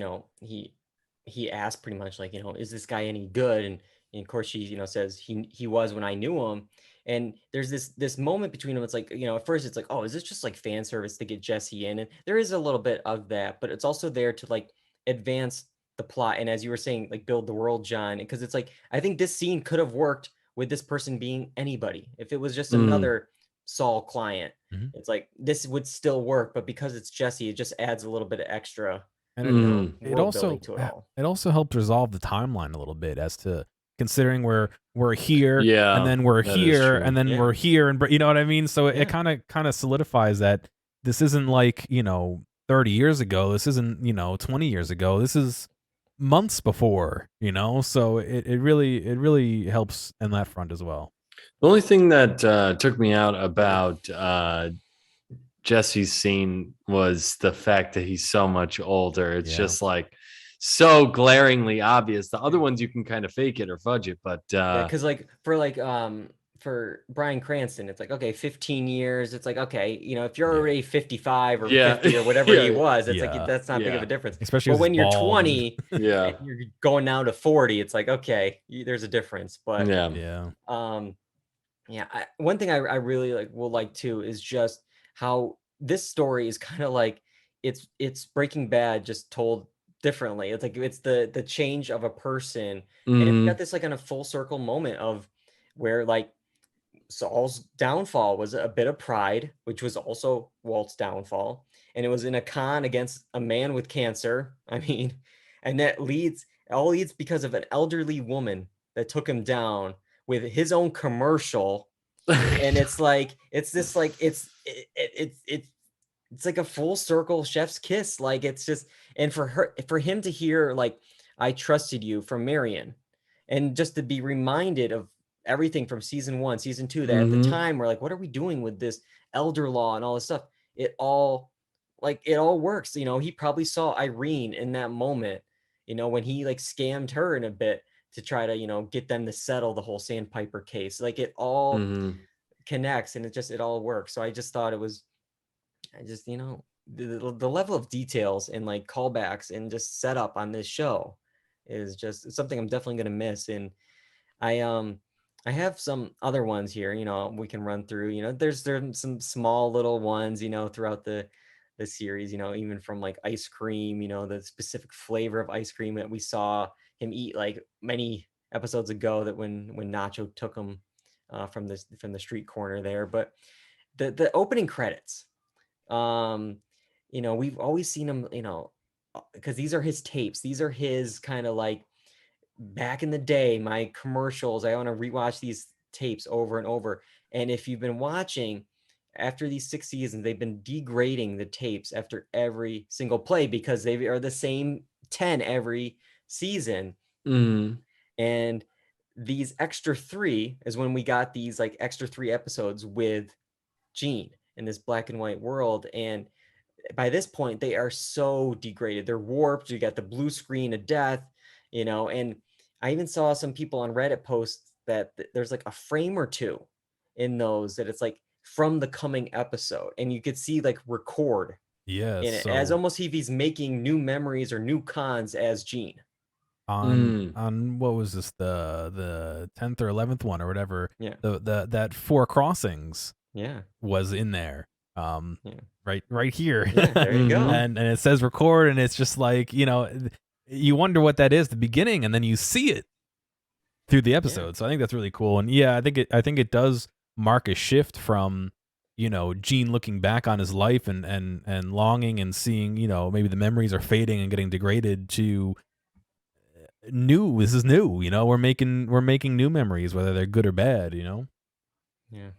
he asked pretty much like, is this guy any good? And of course she, says he was when I knew him. And there's this moment between them. It's like, at first it's like, oh, is this just like fan service to get Jesse in? And there is a little bit of that, but it's also there to like advance the plot. And as you were saying, like build the world, John, because it's like, I think this scene could have worked with this person being anybody. If it was just another Saul client, it's like this would still work, but because it's Jesse, it just adds a little bit of extra. And it also helped resolve the timeline a little bit, as to considering we're here, and then we're here, and then we're here, and you know what I mean. So it kind of solidifies that this isn't like 30 years ago. This isn't 20 years ago. This is months before. So it really helps in that front as well. The only thing that took me out about Jesse's scene was the fact that he's so much older. It's just like so glaringly obvious. The other ones you can kind of fake it or fudge it, but because for Bryan Cranston, it's like, okay, 15 years. It's like, okay, if you're already 55 or 50 or whatever he was, it's like that's not big of a difference. Especially when you're 20, and you're going now to 40. It's like, okay, there's a difference. But one thing I really will like too is just how this story is kind of like it's Breaking Bad just told differently. It's like it's the change of a person, and it's got this like kind of full circle moment of where like Saul's downfall was a bit of pride, which was also Walt's downfall, and it was in a con against a man with cancer. I mean, and that leads because of an elderly woman that took him down with his own commercial. And it's like it's like a full circle chef's kiss. Like it's just, and for him to hear like I trusted you from Marion, and just to be reminded of everything from season 1, season 2, that at the time we're like, what are we doing with this elder law and all this stuff? It all works. He probably saw Irene in that moment, when he like scammed her in a bit to try to get them to settle the whole Sandpiper case. Like it all connects, and it all works. So I just thought it was, the level of details and like callbacks and just setup on this show is just something I'm definitely going to miss. And I have some other ones here, we can run through. There's some small little ones, throughout the series, even from like ice cream, the specific flavor of ice cream that we saw him eat like many episodes ago, that when Nacho took him from the street corner there. But the opening credits, we've always seen him, because these are his tapes. These are his kind of like back in the day, my commercials. I want to rewatch these tapes over and over. And if you've been watching, after these 6 seasons, they've been degrading the tapes after every single play because they are the same 10 every season. And these extra 3 is when we got these like extra 3 episodes with Gene in this black and white world. And by this point, they are so degraded. They're warped. You got the blue screen of death, and I even saw some people on Reddit post that there's like a frame or 2 in those that it's like from the coming episode, and you could see like record in it, as almost if he's making new memories or new cons as Gene. On what was this, the 10th or 11th one or whatever, that 4 crossings was in there, right here. There you go. and it says record, and it's just like, you wonder what that is at the beginning, and then you see it through the episode. So I think that's really cool. And I think it does mark a shift from Gene looking back on his life and longing and seeing maybe the memories are fading and getting degraded to new. This is new. We're making new memories, whether they're good or bad. Yeah.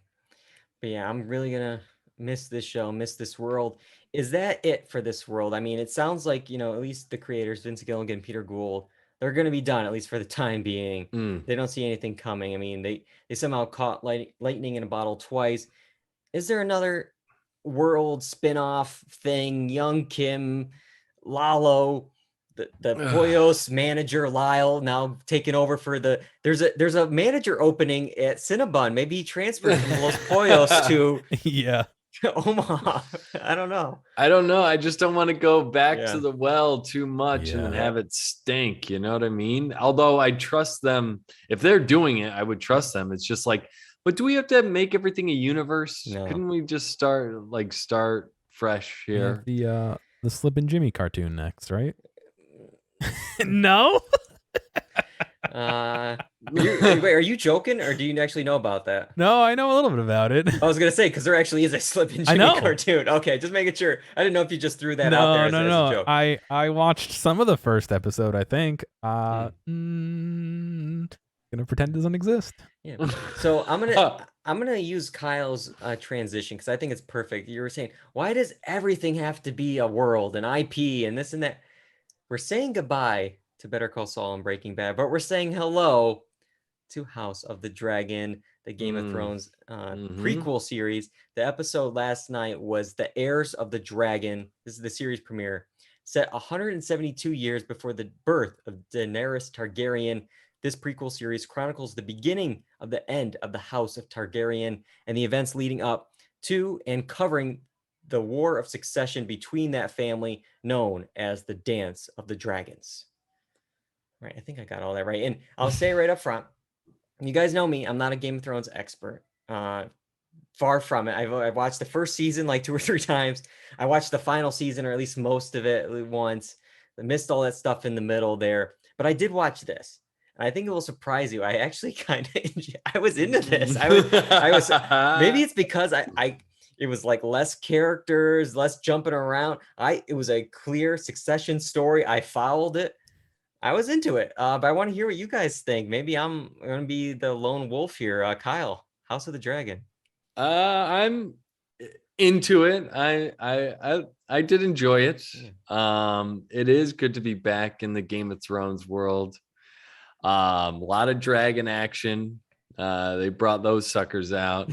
But yeah, I'm really gonna miss this show, miss this world. Is that it for this world? I mean, it sounds like, at least the creators, Vince Gilligan, Peter Gould, they're going to be done, at least for the time being. They don't see anything coming. I mean, they somehow caught lightning in a bottle twice. Is there another world spin-off thing? Young Kim, Lalo, the Poyos manager Lyle now taking over for there's a manager opening at Cinnabon. Maybe he transferred from Los Poyos to Omaha. I don't know. I just don't want to go back to the well too much and then have it stink. You know what I mean? Although I trust them. If they're doing it, I would trust them. It's just like, but do we have to make everything a universe? No. Couldn't we just start fresh here? The Slippin' Jimmy cartoon next, right? No. Wait, are you joking, or do you actually know about that? No, I know a little bit about it. I was gonna say, because there actually is a Slippin' Jimmy cartoon. Okay, just making sure. I didn't know if you just threw that out there as a joke. I watched some of the first episode, I think. Gonna pretend it doesn't exist. Yeah. So I'm gonna use Kyle's transition, because I think it's perfect. You were saying, why does everything have to be a world, an IP, and this and that? We're saying goodbye to Better Call Saul and Breaking Bad, but we're saying hello to House of the Dragon, the Game of Thrones prequel series. The episode last night was The Heirs of the Dragon. This is the series premiere, set 172 years before the birth of Daenerys Targaryen. This prequel series chronicles the beginning of the end of the House of Targaryen and the events leading up to and covering the war of succession between that family, known as the Dance of the Dragons. Right, I think I got all that right. And I'll say right up front, you guys know me, I'm not a Game of Thrones expert. Far from it. I've watched the first season like 2 or 3 times. I watched the final season, or at least most of it, once. I missed all that stuff in the middle there. But I did watch this. And I think it will surprise you. I actually I was into this. I was maybe it's because it was like less characters, less jumping around. It was a clear succession story. I followed it. I was into it, but I want to hear what you guys think. Maybe I'm going to be the lone wolf here. Kyle, House of the Dragon. I'm into it. I did enjoy it. It is good to be back in the Game of Thrones world. A lot of dragon action. They brought those suckers out.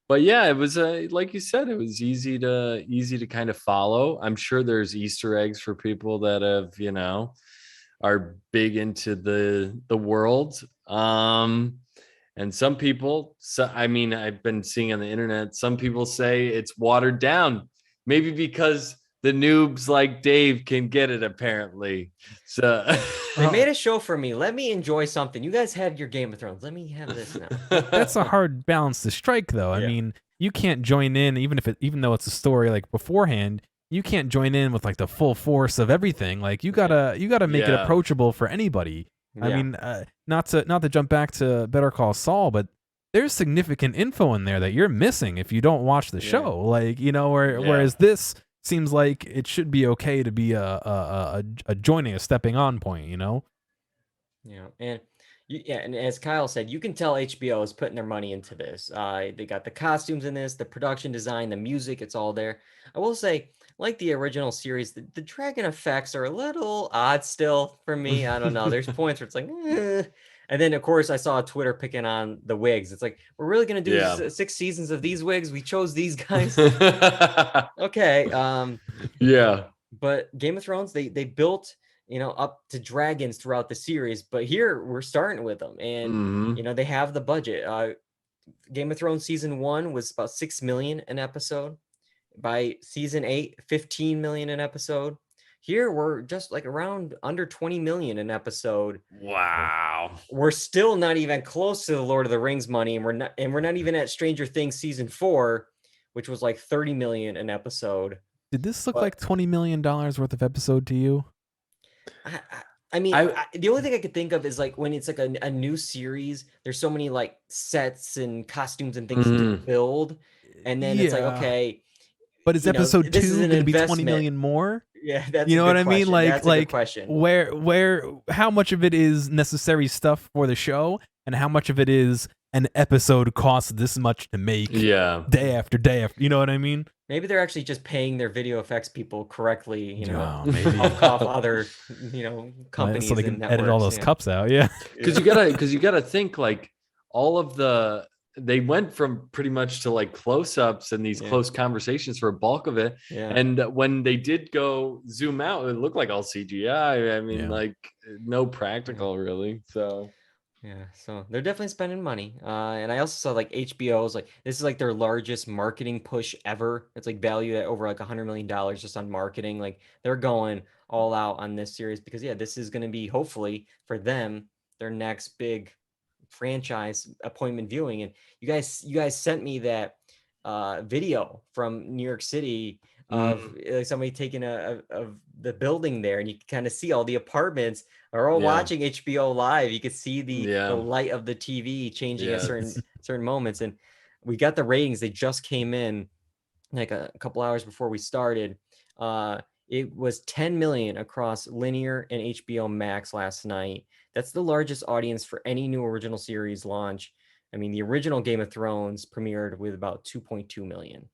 But yeah, it was like you said, it was easy to kind of follow. I'm sure there's Easter eggs for people that have, are big into the world. And some people, I mean, I've been seeing on the internet, some people say it's watered down, maybe because the noobs like Dave can get it, apparently. So they made a show for me. Let me enjoy something. You guys had your Game of Thrones. Let me have this now. That's a hard balance to strike, though. I mean, you can't join in, even though it's a story like beforehand. You can't join in with like the full force of everything. Like you gotta make it approachable for anybody. I mean, not to jump back to Better Call Saul, but there's significant info in there that you're missing if you don't watch the show. Like, you know, whereas this seems like it should be okay to be a joining, a stepping on point, you know? Yeah, and as Kyle said, you can tell HBO is putting their money into this. They got the costumes in this, the production design, the music, it's all there. I will say, like the original series, the dragon effects are a little odd still for me. I don't know. There's points where it's like, eh. And then of course I saw Twitter picking on the wigs. It's like, we're really gonna do 6 seasons of these wigs. We chose these guys. Okay. But Game of Thrones, they built, you know, up to dragons throughout the series, but here we're starting with them, and you know, they have the budget. Game of Thrones season 1 was about 6 million an episode. By season 8, 15 million an episode. Here we're just like around under 20 million an episode. Wow. We're still not even close to the Lord of the Rings money, and we're not even at Stranger Things season 4, which was like 30 million an episode. Did this look like $20 million worth of episode to you? I mean, the only thing I could think of is like when it's like a new series, there's so many like sets and costumes and things to build. And then it's like, okay. But is episode 2 going to be 20 million more? Yeah, that's you know what I mean. That's Like a good question. Where how much of it is necessary stuff for the show, and how much of it is an episode costs this much to make? Day after day after. You know what I mean? Maybe they're actually just paying their video effects people correctly. You know, maybe off other companies, so they can networks, edit all those cups out. Yeah, because you gotta think like all of they went from pretty much to like close-ups and these close conversations for a bulk of it. And when they did go zoom out, it looked like all CGI. I mean, like no practical really. So so they're definitely spending money. And I also saw like HBO's like this is like their largest marketing push ever. It's like valued at over like $100 million just on marketing. Like they're going all out on this series because this is going to be hopefully for them their next big franchise appointment viewing. And you guys sent me that video from New York City of like somebody taking of the building there, and you can kind of see all the apartments are all watching HBO live. You could see the light of the TV changing at certain moments. And we got the ratings. They just came in like a couple hours before we started. It was 10 million across linear and HBO Max last night. That's the largest audience for any new original series launch. I mean, the original Game of Thrones premiered with about 2.2 million.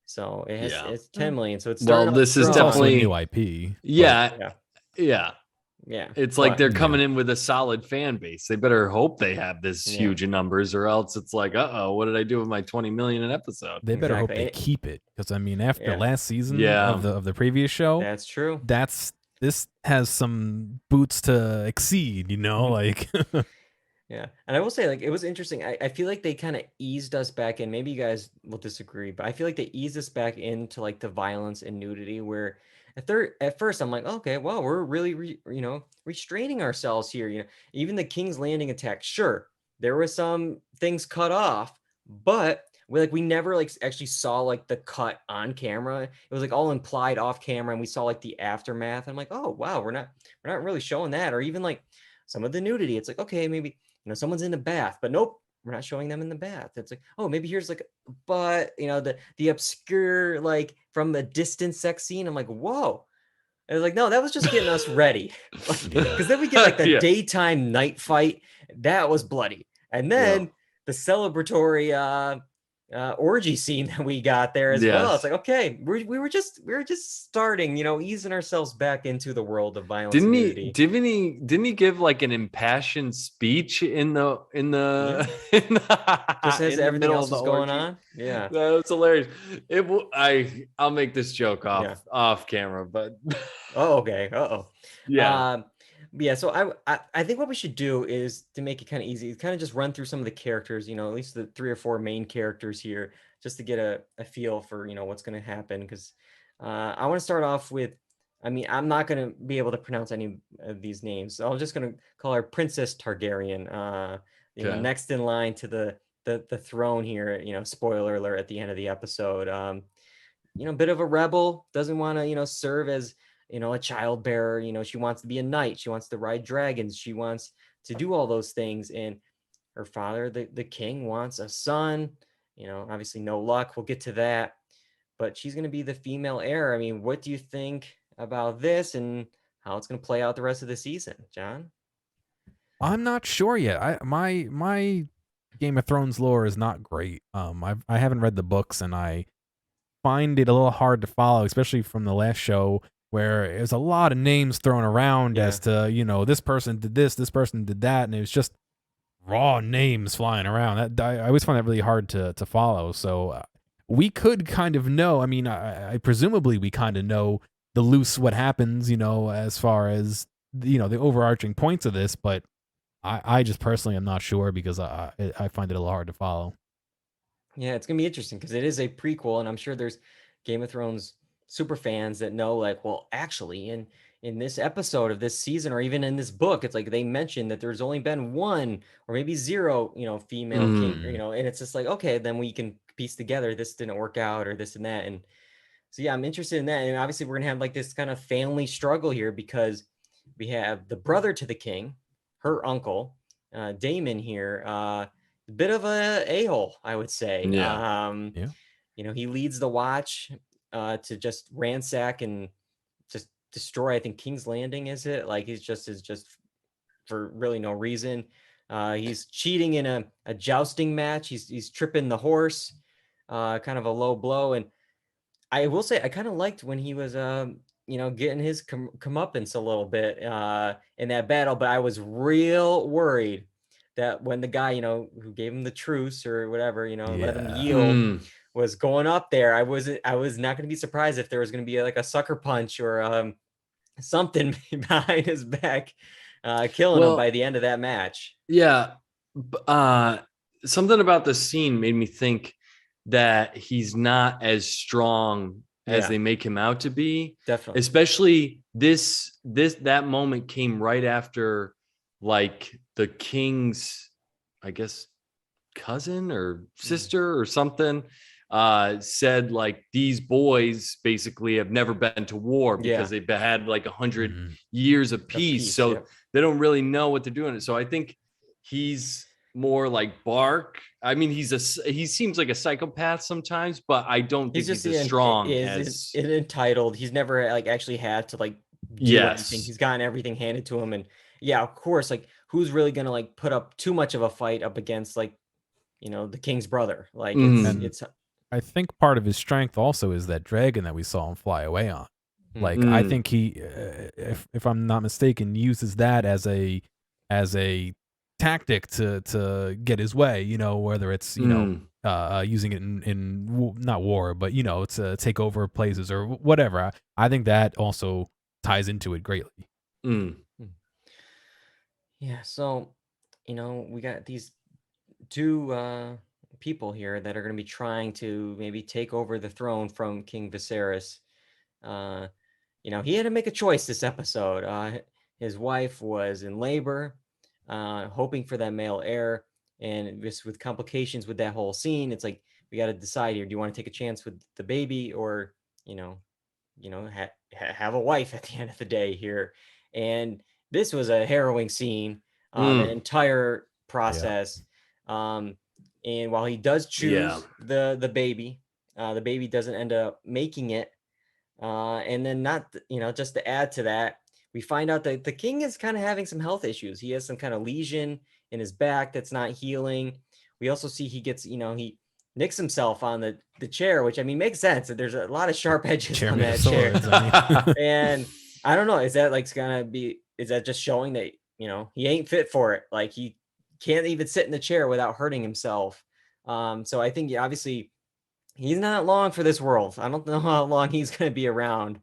So it's 10 million. So it's this is definitely new IP. Yeah. It's like But they're coming in with a solid fan base. They better hope they have this huge in numbers, or else it's like, what did I do with my 20 million an episode? They better hope they keep it, because I mean, after last season of the previous show, that's true. This has some boots to exceed, you know, like. Yeah. And I will say, like, it was interesting. I feel like they kind of eased us back in. Maybe you guys will disagree, but I feel like they eased us back into like the violence and nudity, where at first I'm like, okay, well, we're really, restraining ourselves here. You know, even the King's Landing attack, sure, there were some things cut off, but we never like actually saw like the cut on camera. It was like all implied off camera, and we saw like the aftermath. I'm like, oh wow, we're not really showing that. Or even like some of the nudity. It's like, okay, maybe someone's in the bath, but nope, we're not showing them in the bath. It's like, oh, maybe here's like, but the obscure like from a distance sex scene. I'm like, whoa. I was like, no, that was just getting us ready. Because then we get like the daytime night fight. That was bloody. And then the celebratory orgy scene that we got there as well. It's like, okay, we were just starting, easing ourselves back into the world of violence. Didn't he give like an impassioned speech in the just as everything else was going on? Yeah, that was hilarious. I'll make this joke off camera, but oh, okay. Yeah, so I think what we should do is, to make it kind of easy, kind of just run through some of the characters, at least the 3 or 4 main characters here, just to get a feel for, what's going to happen. Because I want to start off with, I mean, I'm not going to be able to pronounce any of these names, so I'm just going to call her Princess Targaryen. Okay. Next in line to the throne here. Spoiler alert at the end of the episode. Bit of a rebel, doesn't want to, serve as, a child bearer. She wants to be a knight. She wants to ride dragons. She wants to do all those things. And her father, the king, wants a son. Obviously no luck. We'll get to that. But she's going to be the female heir. I mean, what do you think about this and how it's going to play out the rest of the season, John? I'm not sure yet. My Game of Thrones lore is not great. I haven't read the books, and I find it a little hard to follow, especially from the last show where there's a lot of names thrown around as to, this person did this person did that, and it was just raw names flying around. That I always find that really hard to follow. So we could kind of know. I mean, I presumably we kind of know the loose what happens, as far as the overarching points of this, but I just personally am not sure because I find it a little hard to follow. Yeah, it's gonna be interesting because it is a prequel, and I'm sure there's Game of Thrones super fans that know, like, well, actually, in this episode of this season, or even in this book, it's like they mentioned that there's only been one or maybe zero, female king, and it's just like, okay, then we can piece together this didn't work out or this and that, and so yeah, I'm interested in that, and obviously we're gonna have like this kind of family struggle here because we have the brother to the king, her uncle, Damon here. A bit of a hole, I would say. Yeah. He leads the watch to just ransack and just destroy, I think, King's Landing, is it? Like is just for really no reason. He's cheating in a jousting match. He's tripping the horse, kind of a low blow. And I will say I kind of liked when he was getting his comeuppance a little bit in that battle, but I was real worried that when the guy, who gave him the truce or whatever, let him yield, was going up there, I was not going to be surprised if there was going to be like a sucker punch or something behind his back, killing him by the end of that match. Yeah. Something about the scene made me think that he's not as strong as they make him out to be. Definitely. Especially that moment came right after, like, the king's, I guess, cousin or sister or something said, like, these boys basically have never been to war because they've had like 100 years of peace. So they don't really know what they're doing. So I think he's more like Bark. I mean, he seems like a psychopath sometimes, but I don't think he's as strong as entitled. He's never like actually had to like do anything. He's gotten everything handed to him, and yeah, of course, like who's really gonna like put up too much of a fight up against like the king's brother? Like it's I think part of his strength also is that dragon that we saw him fly away on. Like I think he, if I'm not mistaken, uses that as a tactic to get his way. Whether it's using it in not war, but to take over places or whatever. I think that also ties into it greatly. Yeah. So we got these two people here that are going to be trying to maybe take over the throne from King Viserys. He had to make a choice this episode. His wife was in labor, hoping for that male heir, and just with complications with that whole scene, it's like we got to decide here: do you want to take a chance with the baby, or have a wife at the end of the day here? And this was a harrowing scene, the entire process. And while he does choose the baby doesn't end up making it. And then just to add to that, we find out that the king is kind of having some health issues. He has some kind of lesion in his back that's not healing. We also see he gets, he nicks himself on the chair, which I mean makes sense. There's a lot of sharp edges on that chair. And I don't know, is that just showing that he ain't fit for it? Like he can't even sit in the chair without hurting himself. So I think obviously he's not long for this world. I don't know how long he's going to be around.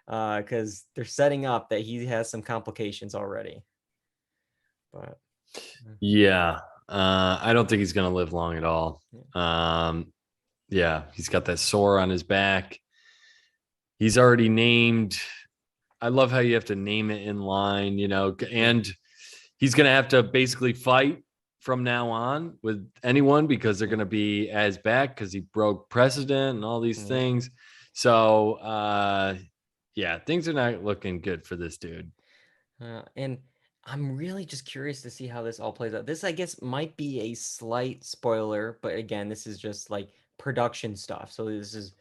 because they're setting up that he has some complications already. But Yeah. I don't think he's going to live long at all. Yeah, he's got that sore on his back. He's already named. I love how you have to name it in line, and he's going to have to basically fight from now on with anyone because they're going to be at his back because he broke precedent and all these things. So, yeah, things are not looking good for this dude. And I'm really just curious to see how this all plays out. This, I guess, might be a slight spoiler, but again, this is just like production stuff. So this is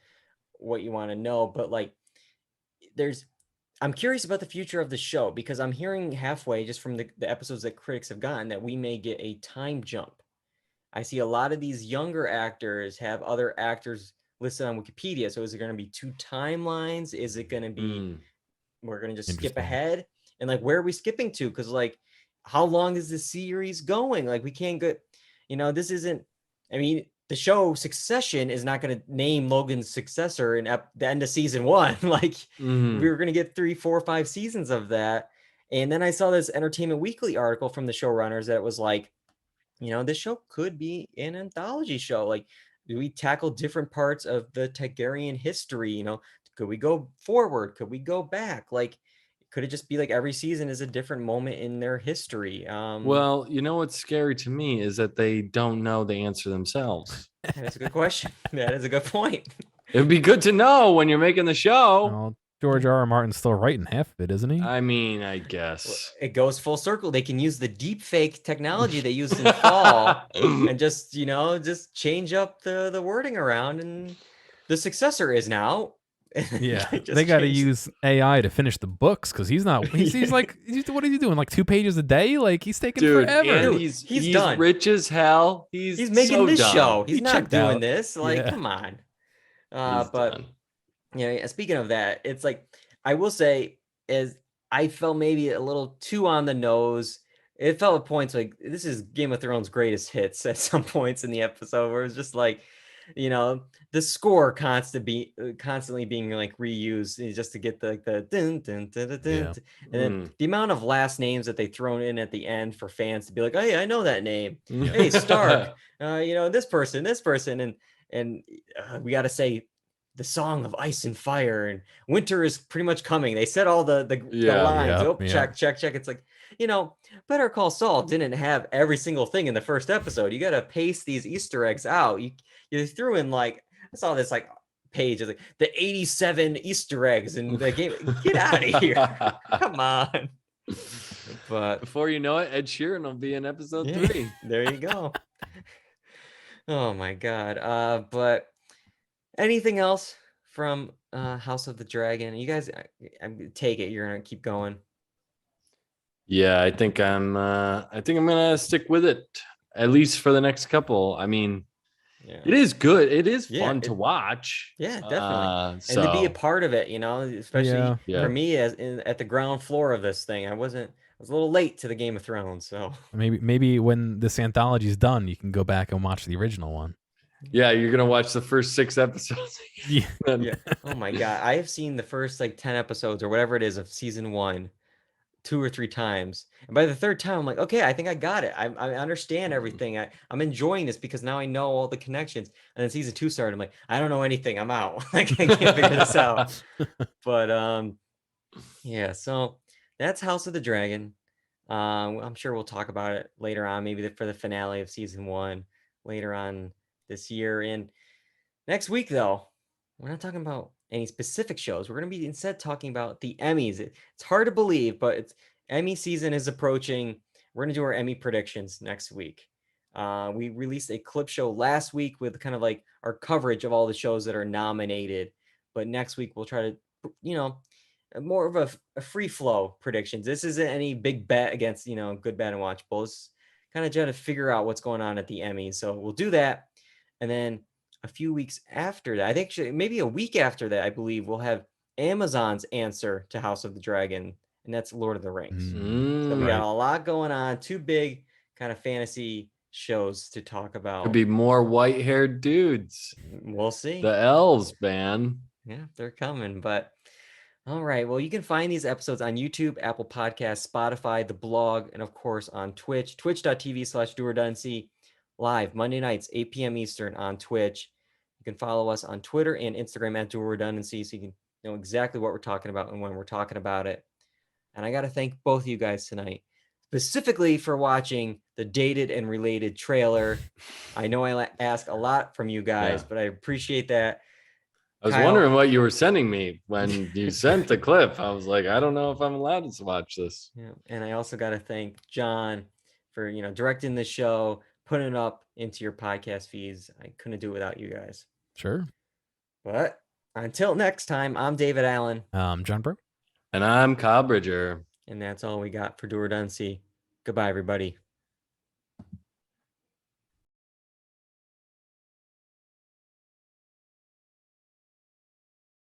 what you want to know. But like, I'm curious about the future of the show because I'm hearing halfway just from the episodes that critics have gotten that we may get a time jump. I see a lot of these younger actors have other actors listed on Wikipedia. So is it going to be 2 timelines? Is it going to be we're going to just skip ahead? And like, where are we skipping to? Because like, how long is this series going? Like, we can't get, this isn't, I mean, the show Succession is not going to name Logan's successor in the end of season 1. Like, we were going to get 3, 4, 5 seasons of that. And then I saw this Entertainment Weekly article from the showrunners that was like, this show could be an anthology show. Like, do we tackle different parts of the Targaryen history? Could we go forward? Could we go back? Like, could it just be like every season is a different moment in their history? Well, what's scary to me is that they don't know the answer themselves. That's a good question. That is a good point. It would be good to know when you're making the show. Well, George R. R. Martin's still writing half of it, isn't he? I mean, I guess. It goes full circle. They can use the deepfake technology they used in Fall and just, just change up the wording around. And the successor is now. Yeah, they got to use AI to finish the books because he's not. He's like, what is he doing? Like 2 pages a day? Like he's taking forever. And he's done. Rich as hell. He's making so this done. show. He's not doing out. this. Like, come on. But done. Speaking of that, it's like I will say is I felt maybe a little too on the nose. It felt at points like this is Game of Thrones greatest hits at some points in the episode where it's just like, the score constantly being like reused just to get the dun, dun, dun, dun, dun, and then the amount of last names that they thrown in at the end for fans to be like, oh yeah, I know that name. Hey, Stark, this person, and we got to say the song of Ice and Fire and Winter is pretty much coming. They said all the lines. Check. It's like, Better Call Saul didn't have every single thing in the first episode. You got to pace these Easter eggs out. You threw in like, I saw this like page of like the 87 Easter eggs in the game. Get out of here. Come on. But before you know it, Ed Sheeran will be in episode 3. There you go. Oh my God. But anything else from House of the Dragon? You guys, I take it you're gonna keep going. Yeah, I think I'm gonna stick with it at least for the next couple. I mean, it is good. It is fun to watch. Yeah, definitely. So, and to be a part of it, especially for me at the ground floor of this thing. I was a little late to the Game of Thrones, so maybe when this anthology is done, you can go back and watch the original one. Yeah, you're gonna watch the first 6 episodes. Yeah. Oh my God, I have seen the first like 10 episodes or whatever it is of season 1 2 or 3 times, and by the 3rd time I'm like, okay, I think I got it. I understand everything. I'm enjoying this because now I know all the connections. And then season 2 started, I'm like, I don't know anything, I'm out. Like, I can't figure this out. But yeah, so that's House of the Dragon. I'm sure we'll talk about it later on, maybe for the finale of season 1 later on this year. And next week, though, we're not talking about any specific shows. We're going to be instead talking about the Emmys. It's hard to believe, but Emmy season is approaching. We're going to do our Emmy predictions next week. We released a clip show last week with kind of like our coverage of all the shows that are nominated. But next week, we'll try to, more of a free flow predictions. This isn't any big bet against, good, bad, and watchable. It's kind of trying to figure out what's going on at the Emmys. So we'll do that. And then a few weeks after that, I think maybe a week after that, I believe we'll have Amazon's answer to House of the Dragon, and that's Lord of the Rings. So we got a lot going on. 2 big kind of fantasy shows to talk about. Could be more white-haired dudes. We'll see. The elves, man. Yeah, they're coming. But All right. Well, you can find these episodes on YouTube, Apple Podcasts, Spotify, the blog, and of course on Twitch, twitch.tv/Dual Redundancy, live Monday nights, 8 p.m. Eastern on Twitch. You can follow us on Twitter and Instagram at Dual Redundancy so you can know exactly what we're talking about and when we're talking about it. And I got to thank both of you guys tonight, specifically for watching the Dated and Related trailer. I know I ask a lot from you guys, but I appreciate that. I was Kyle? wondering what you were sending me when you sent the clip. I was like, I don't know if I'm allowed to watch this. Yeah. And I also got to thank John for, directing the show, putting it up into your podcast feeds. I couldn't do it without you guys. Sure. But until next time, I'm David Allen. John Bro. And I'm Kyle Bridger. And that's all we got for Dual Redundancy. Goodbye, everybody.